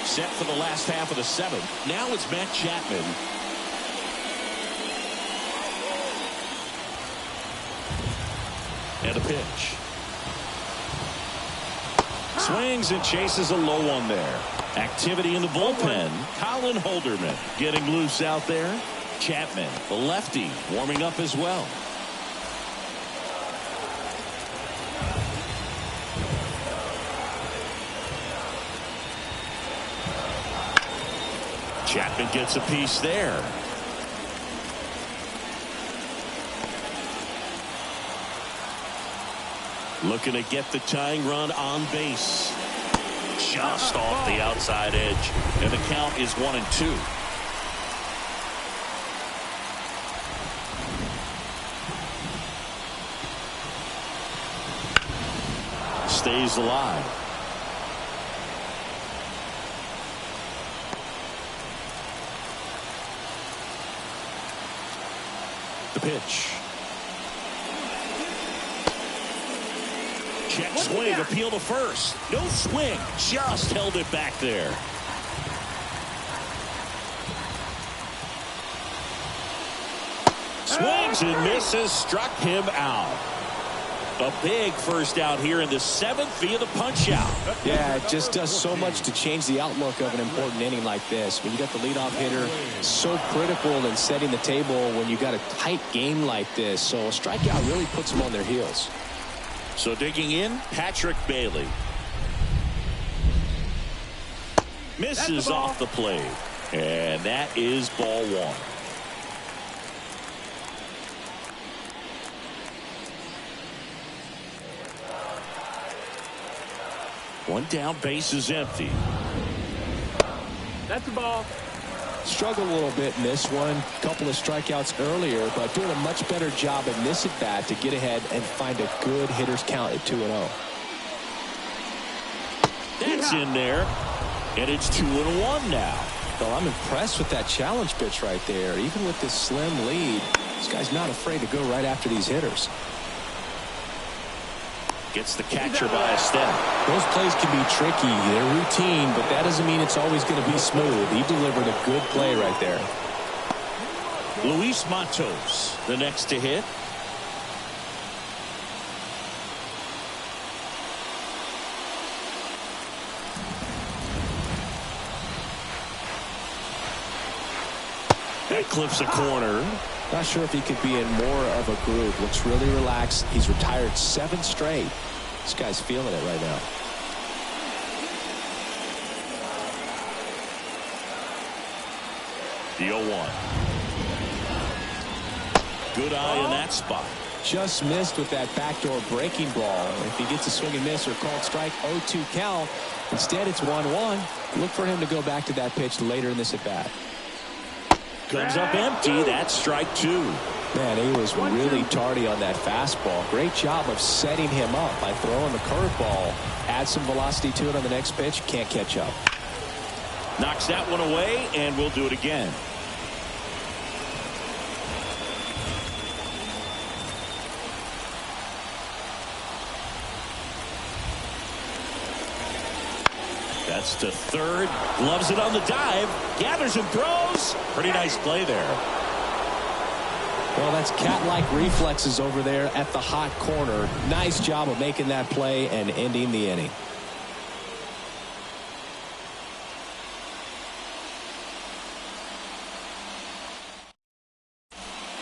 Set for the last half of the 7th. Now it's Matt Chapman. And a pitch. Swings and chases a low one there. Activity in the bullpen. Colin Holderman getting loose out there. Chapman, the lefty, warming up as well. Chapman gets a piece there. Looking to get the tying run on base. Just off the outside edge. And the count is 1-2. Stays alive. The pitch. Check swing, appeal to first. No swing, just held it back there. Swings and misses, struck him out. A big first out here in the 7th via the punch out. Yeah, it just does so much to change the outlook of an important inning like this. When you got the leadoff hitter, so critical in setting the table when you got a tight game like this. So a strikeout really puts them on their heels. So digging in, Patrick Bailey. Misses off the plate. And that is ball 1. One down, base is empty. That's a ball. Struggled a little bit in this one. A couple of strikeouts earlier, but doing a much better job in this at bat to get ahead and find a good hitter's count at 2-0. That's in there. And it's 2-1 now. Well, I'm impressed with that challenge pitch right there. Even with this slim lead, this guy's not afraid to go right after these hitters. Gets the catcher by a step. Those plays can be tricky. They're routine, but that doesn't mean it's always going to be smooth. He delivered a good play right there. Luis Matos, the next to hit. That clips a corner. Not sure if he could be in more of a groove. Looks really relaxed. He's retired 7 straight. This guy's feeling it right now. The 0-1. Good eye in that spot. Just missed with that backdoor breaking ball. If he gets a swing and miss or called strike, 0-2 count. Instead, it's 1-1. Look for him to go back to that pitch later in this at bat. Comes up empty. That's strike 2. Man, he was really tardy on that fastball. Great job of setting him up by throwing the curveball. Add some velocity to it on the next pitch. Can't catch up. Knocks that one away, and we'll do it again. That's to third. Gloves it on the dive. Gathers and throws. Pretty nice play there. Well, that's cat-like reflexes over there at the hot corner. Nice job of making that play and ending the inning.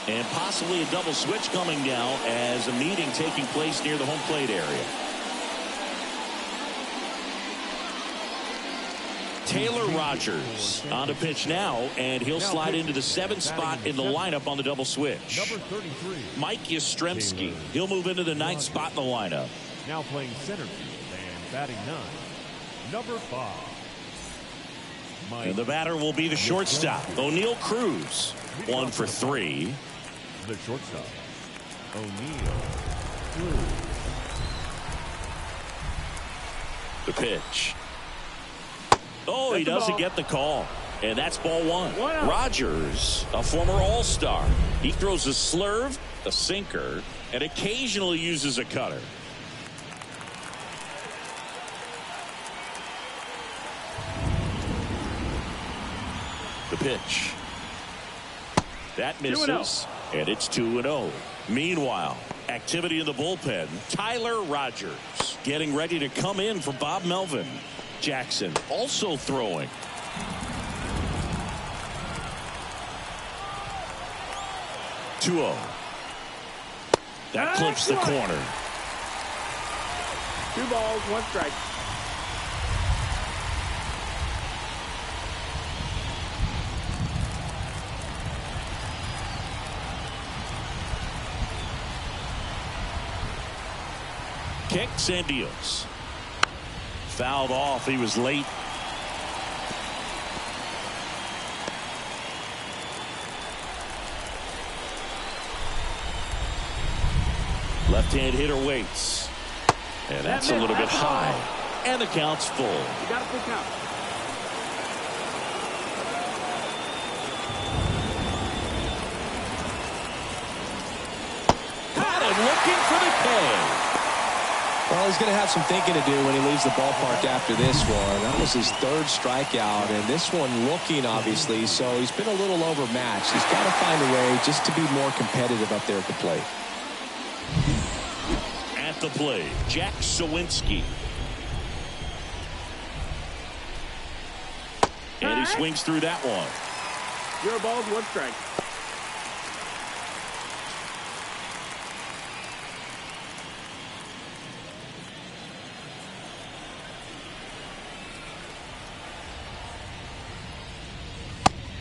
And possibly a double switch coming now as a meeting taking place near the home plate area. Taylor Rogers on to pitch now, and he'll slide into the 7th spot in the lineup on the double switch. Number 33. Mike Yastrzemski. He'll move into the 9th spot in the lineup. Now playing center field and batting 9. Number 5. And the batter will be the shortstop, O'Neal Cruz. 1 for 3. The shortstop, O'Neal Cruz. The pitch. Oh, he doesn't get the call. And that's ball 1. Rogers, a former All-Star. He throws a slurve, a sinker, and occasionally uses a cutter. The pitch. That misses, and it's 2-0. Meanwhile, activity in the bullpen. Tyler Rogers getting ready to come in for Bob Melvin. Jackson also throwing. That clips the corner. 2 balls, 1 strike. Kicks and deals. Fouled off. He was late. Left-hand hitter waits. And that's a little bit high. And the count's full. You got a full count. Caught him looking for the K. Well, he's going to have some thinking to do when he leaves the ballpark after this one. That was his 3rd strikeout, and this one looking, obviously, so he's been a little overmatched. He's got to find a way just to be more competitive up there at the plate. At the plate, Jack Sawinski. And he swings through that one. 0 balls, 1 strike.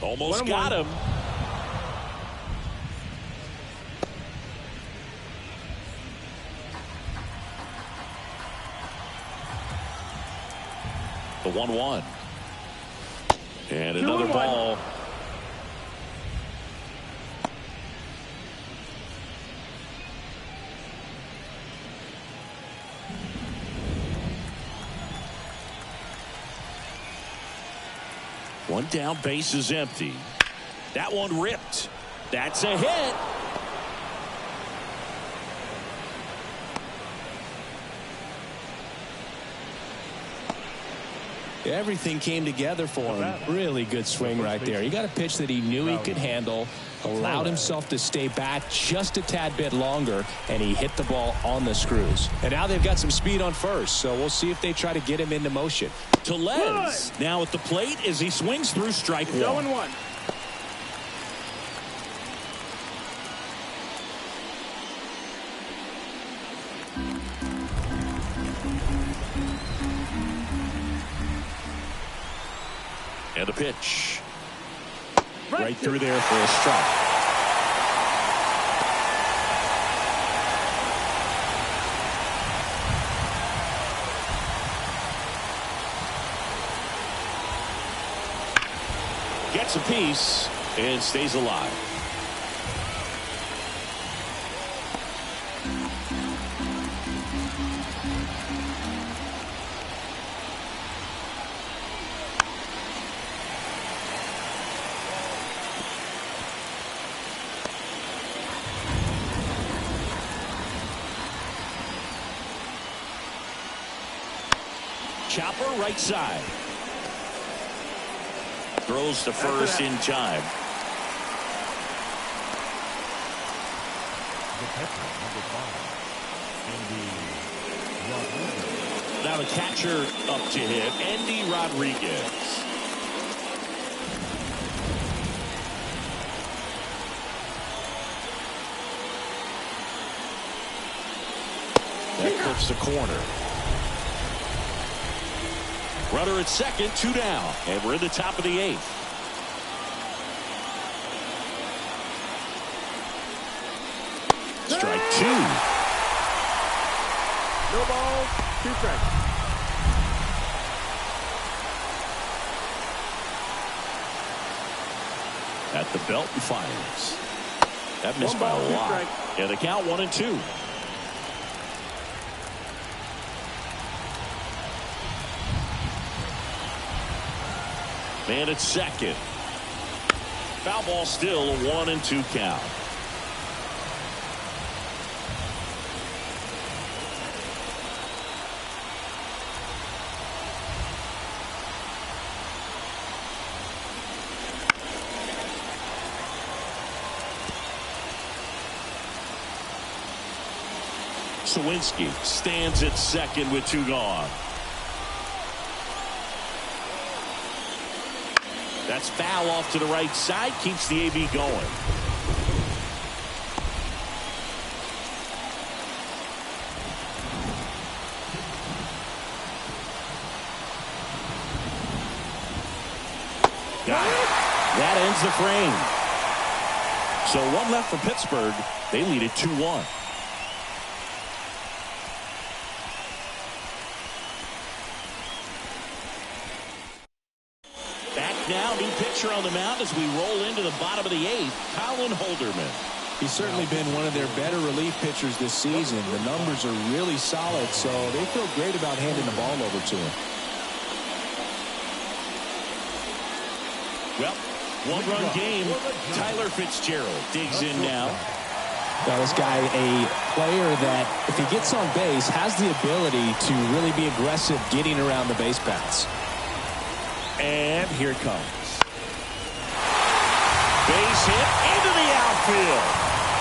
Almost got him. The 1-1. And another ball. One down, base is empty. That one ripped. That's a hit. Everything came together for him. Really good swing right there. He got a pitch that he knew he could handle, allowed himself to stay back just a tad bit longer, and he hit the ball on the screws. And now they've got some speed on first, so we'll see if they try to get him into motion. Tellez now at the plate as he swings through strike one. 0-1. And a pitch. Right through there for a strike. Gets a piece and stays alive. Chopper right side. Throws to first in time. The catcher, number 5, Andy Rodriguez. Now the catcher up to hit, Andy Rodriguez. That clips the corner. Runner at second, 2 down, and we're in the top of the 8th. Strike 2. No balls, 2 strikes. At the belt and fires. That missed 1 by ball, a 2 lot. strikes. Yeah, the count 1-2. Man at second. Foul ball still, a 1-2 count. Sawinski stands at second with 2 gone. That's foul off to the right side. Keeps the AB going. Got it. That ends the frame. So 1 left for Pittsburgh. They lead it 2-1. Now, new pitcher on the mound as we roll into the bottom of the 8th, Colin Holderman. He's certainly been one of their better relief pitchers this season. The numbers are really solid, so they feel great about handing the ball over to him. Well, 1-run game. Tyler Fitzgerald digs in now. Now, this guy, a player that, if he gets on base, has the ability to really be aggressive getting around the base paths. And here it comes. Base hit into the outfield.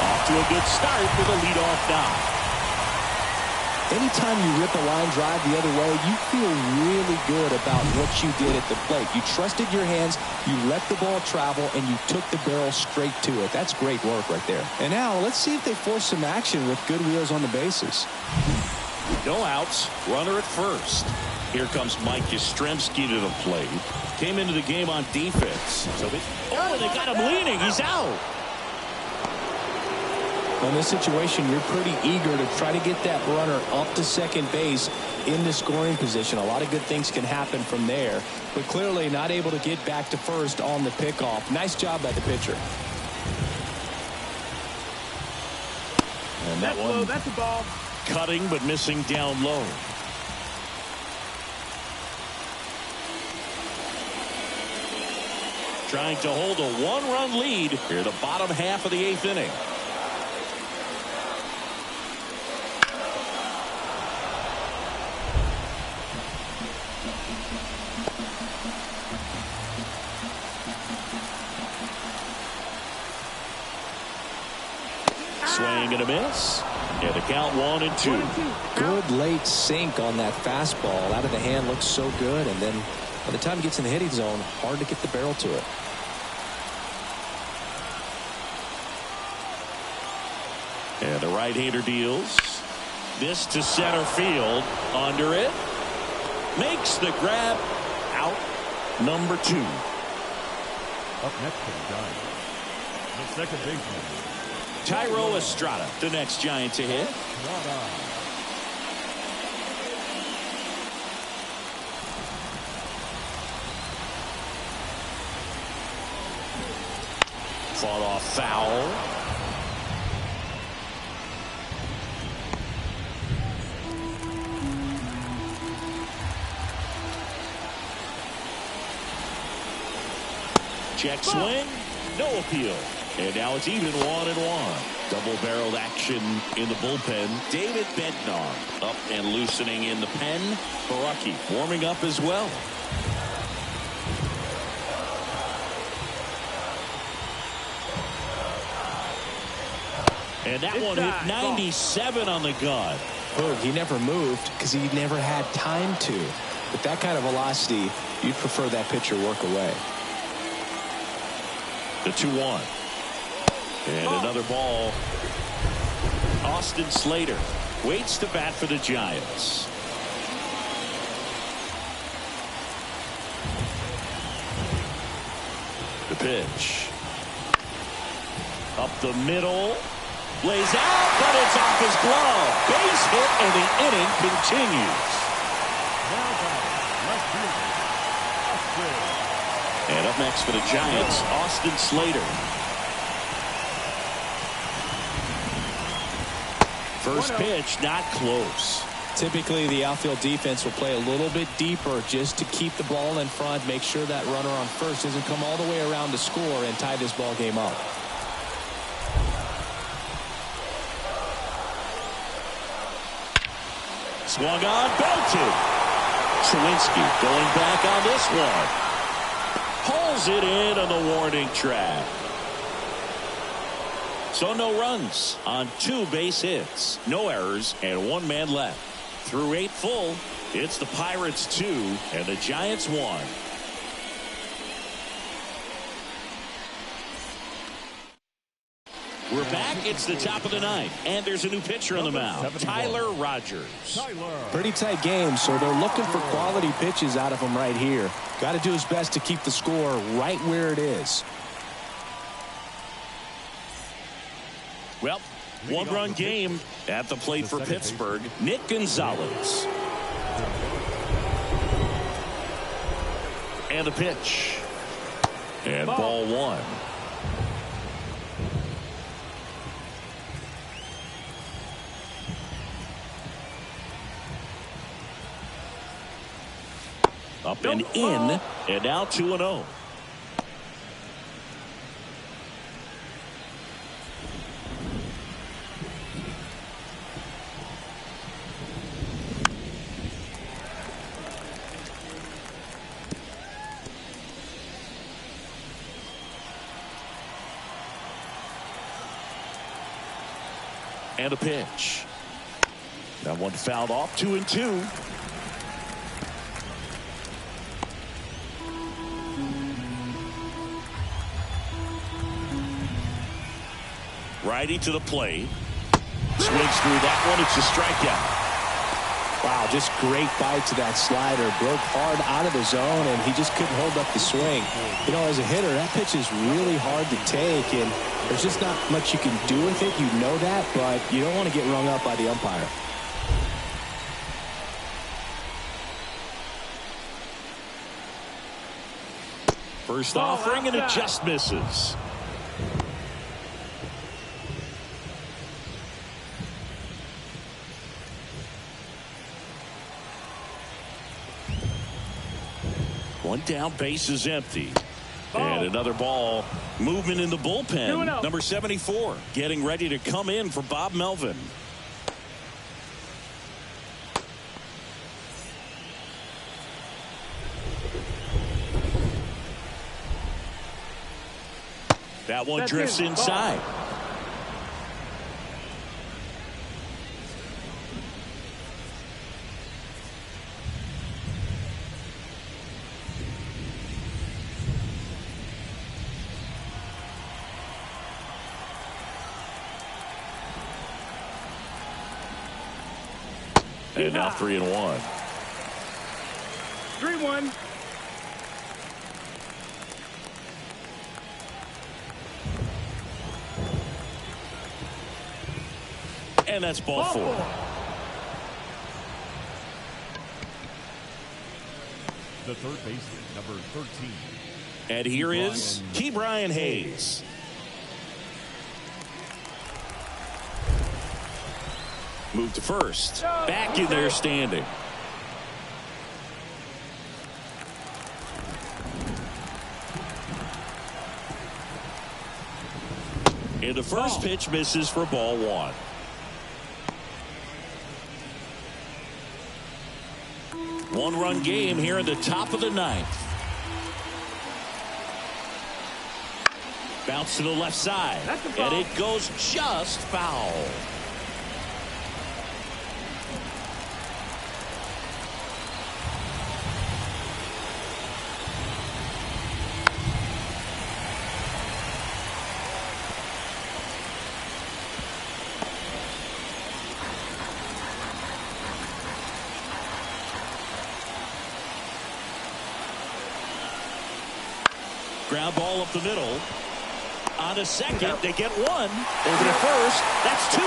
Off to a good start with a leadoff knock. Anytime you rip a line drive the other way, you feel really good about what you did at the plate. You trusted your hands, you let the ball travel, and you took the barrel straight to it. That's great work right there. And now, let's see if they force some action with good wheels on the bases. No outs. Runner at first. Here comes Mike Yastrzemski to the plate. Came into the game on defense. So they got him leaning. He's out. In this situation, you're pretty eager to try to get that runner up to second base into scoring position. A lot of good things can happen from there, but clearly not able to get back to first on the pickoff. Nice job by the pitcher. And that one, that's a ball. Cutting but missing down low. trying to hold a one-run lead here the bottom half of the 8th inning. Swing and a miss. Yeah, the count 1-2. Good late sink on that fastball. Out of the hand looks so good, and then by the time it gets in the hitting zone, hard to get the barrel to it. And the right-hander deals. This to center field. Under it. Makes the grab. Out. Number 2. Up next for the Giants, the second baseman, Tyro Estrada, the next Giant to hit. Fought off foul. Check swing. No appeal. And now it's even 1-1. Double-barreled action in the bullpen. David Bednar up and loosening in the pen. Baraki warming up as well. And that one hit 97 on the gun. Boog, he never moved because he never had time to. With that kind of velocity, you'd prefer that pitcher work away. The 2-1. And another ball. Austin Slater waits to bat for the Giants. The pitch. Up the middle. Lays out, but it's off his glove. Base hit, and the inning continues. And up next for the Giants, Austin Slater. First pitch, not close. Typically, the outfield defense will play a little bit deeper just to keep the ball in front, make sure that runner on first doesn't come all the way around to score and tie this ball game up. Swung on, belted. Chewinski going back on this one. Pulls it in on the warning track. So no runs on 2 base hits, no errors, and 1 man left. Through 8 full, it's the Pirates 2 and the Giants 1. We're back. It's the top of the 9th, and there's a new pitcher on the mound, Tyler Rogers. Pretty tight game, so they're looking for quality pitches out of him right here. Got to do his best to keep the score right where it is. Well, 1-run game at the plate for Pittsburgh. Nick Gonzalez. And the pitch. And ball 1. Up and in, and now 2-0. And a pitch. That one fouled off. 2-2. Righty to the plate. Swings through that one. It's a strikeout. Wow, just great bite to that slider. Broke hard out of the zone, and he just couldn't hold up the swing. You know, as a hitter, that pitch is really hard to take, and there's just not much you can do with it. You know that, but you don't want to get rung up by the umpire. First offering, and it just misses. One down, base is empty. And another ball. Movement in the bullpen. Number 74 getting ready to come in for Bob Melvin. That one drifts inside. And now 3-1. 3-1. And that's ball 4. The third baseman, number 13. And here is Ke'Bryan Hayes. Move to first. Back in there standing. And the first pitch misses for ball 1. One-run game here in the top of the 9th. Bounce to the left side. And it goes just foul. Ground ball up the middle. On to second. They get 1. Over to first. That's 2.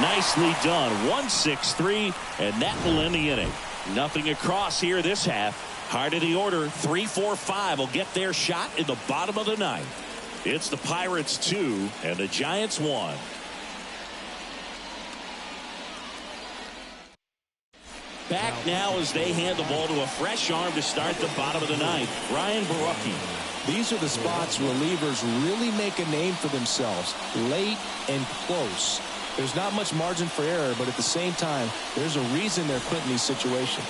Nicely done. 1-6-3. And that will end the inning. Nothing across here this half. Heart of the order. 3-4-5 will get their shot in the bottom of the 9th. It's the Pirates 2 and the Giants 1. Back now as they hand the ball to a fresh arm to start the bottom of the 9th. Ryan Barucki. These are the spots relievers really make a name for themselves. Late and close. There's not much margin for error, but at the same time, there's a reason they're put in these situations.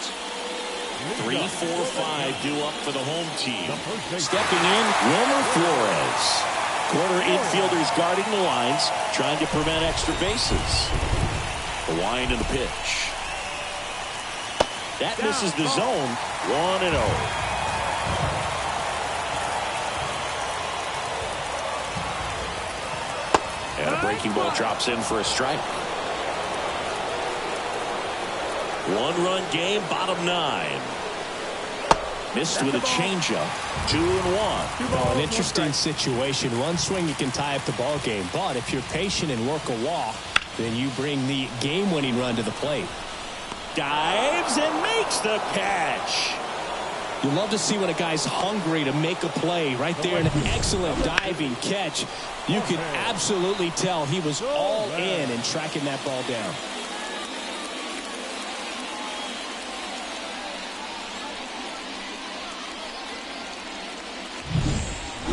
3-4-5 due up for the home team. Stepping in, Wilmer Flores. Corner infielders guarding the lines, trying to prevent extra bases. The wind and the pitch. That misses the zone. 1-0. And a breaking ball drops in for a strike. One-run game, bottom 9. Missed with a changeup. 2-1. Well, an interesting situation. One swing, you can tie up the ball game. But if you're patient and work a walk, then you bring the game-winning run to the plate. Dives and makes the catch. You love to see when a guy's hungry to make a play. Right there, an excellent diving catch. You can absolutely tell he was all in tracking that ball down.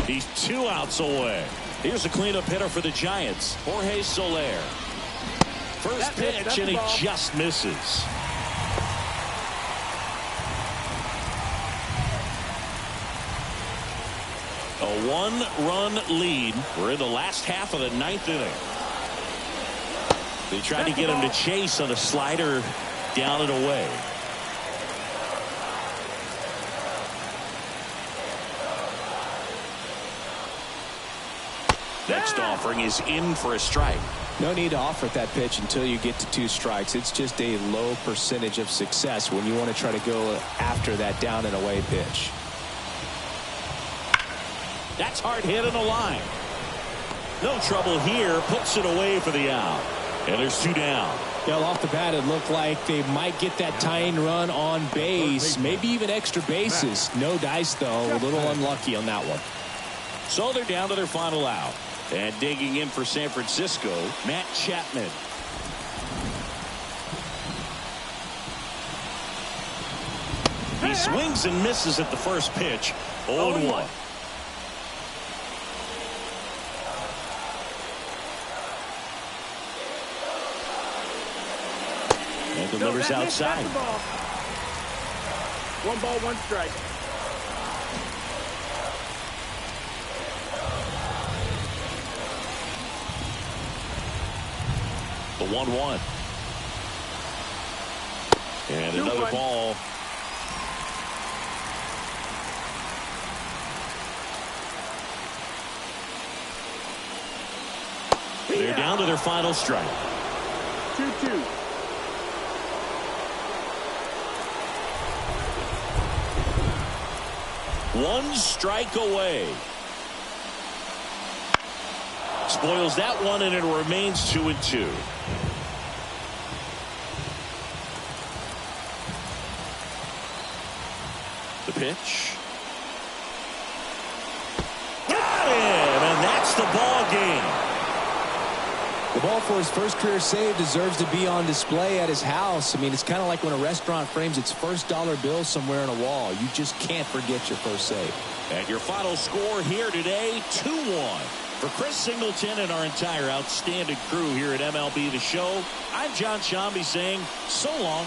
He's 2 outs away. Here's a cleanup hitter for the Giants, Jorge Soler. First pitch, and he just misses. A 1-run lead. We're in the last half of the 9th inning. They tried to get him to chase on a slider down and away. Next offering is in for a strike. No need to offer that pitch until you get to 2 strikes. It's just a low percentage of success when you want to try to go after that down and away pitch. That's hard hit in the line. No trouble here. Puts it away for the out. And there's 2 down. Well, off the bat, it looked like they might get that tying run on base. Maybe even extra bases. No dice, though. A little unlucky on that one. So they're down to their final out. And digging in for San Francisco, Matt Chapman. He swings and misses at the first pitch. 0-1. And delivers outside. One ball, one strike. The 1-1. And another ball. They're down to their final strike. 2-2. One strike away. Spoils that one, and it remains 2-2. The pitch. Got him, and that's the ball game. The ball for his first career save deserves to be on display at his house. I mean, it's kind of like when a restaurant frames its first dollar bill somewhere on a wall. You just can't forget your first save. And your final score here today, 2-1. For Chris Singleton and our entire outstanding crew here at MLB The Show, I'm John Shambi saying so long.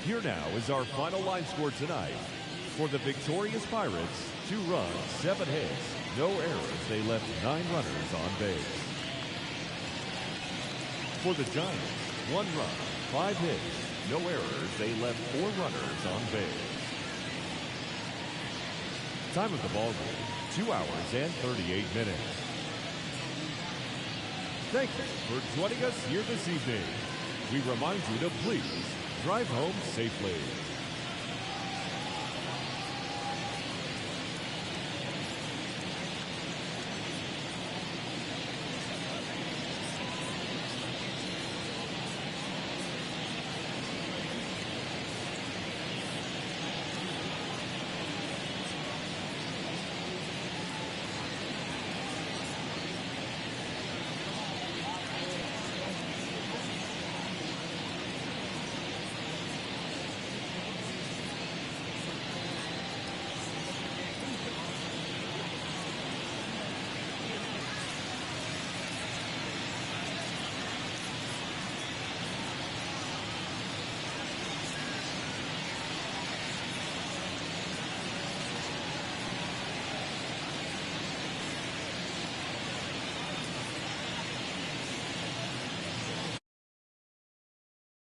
Here now is our final line score tonight. For the victorious Pirates, 2 runs, 7 hits, no errors. They left 9 runners on base. For the Giants, 1 run, 5 hits, no errors. They left 4 runners on base. Time of the ball game, 2 hours and 38 minutes. Thank you for joining us here this evening. We remind you to please drive home safely.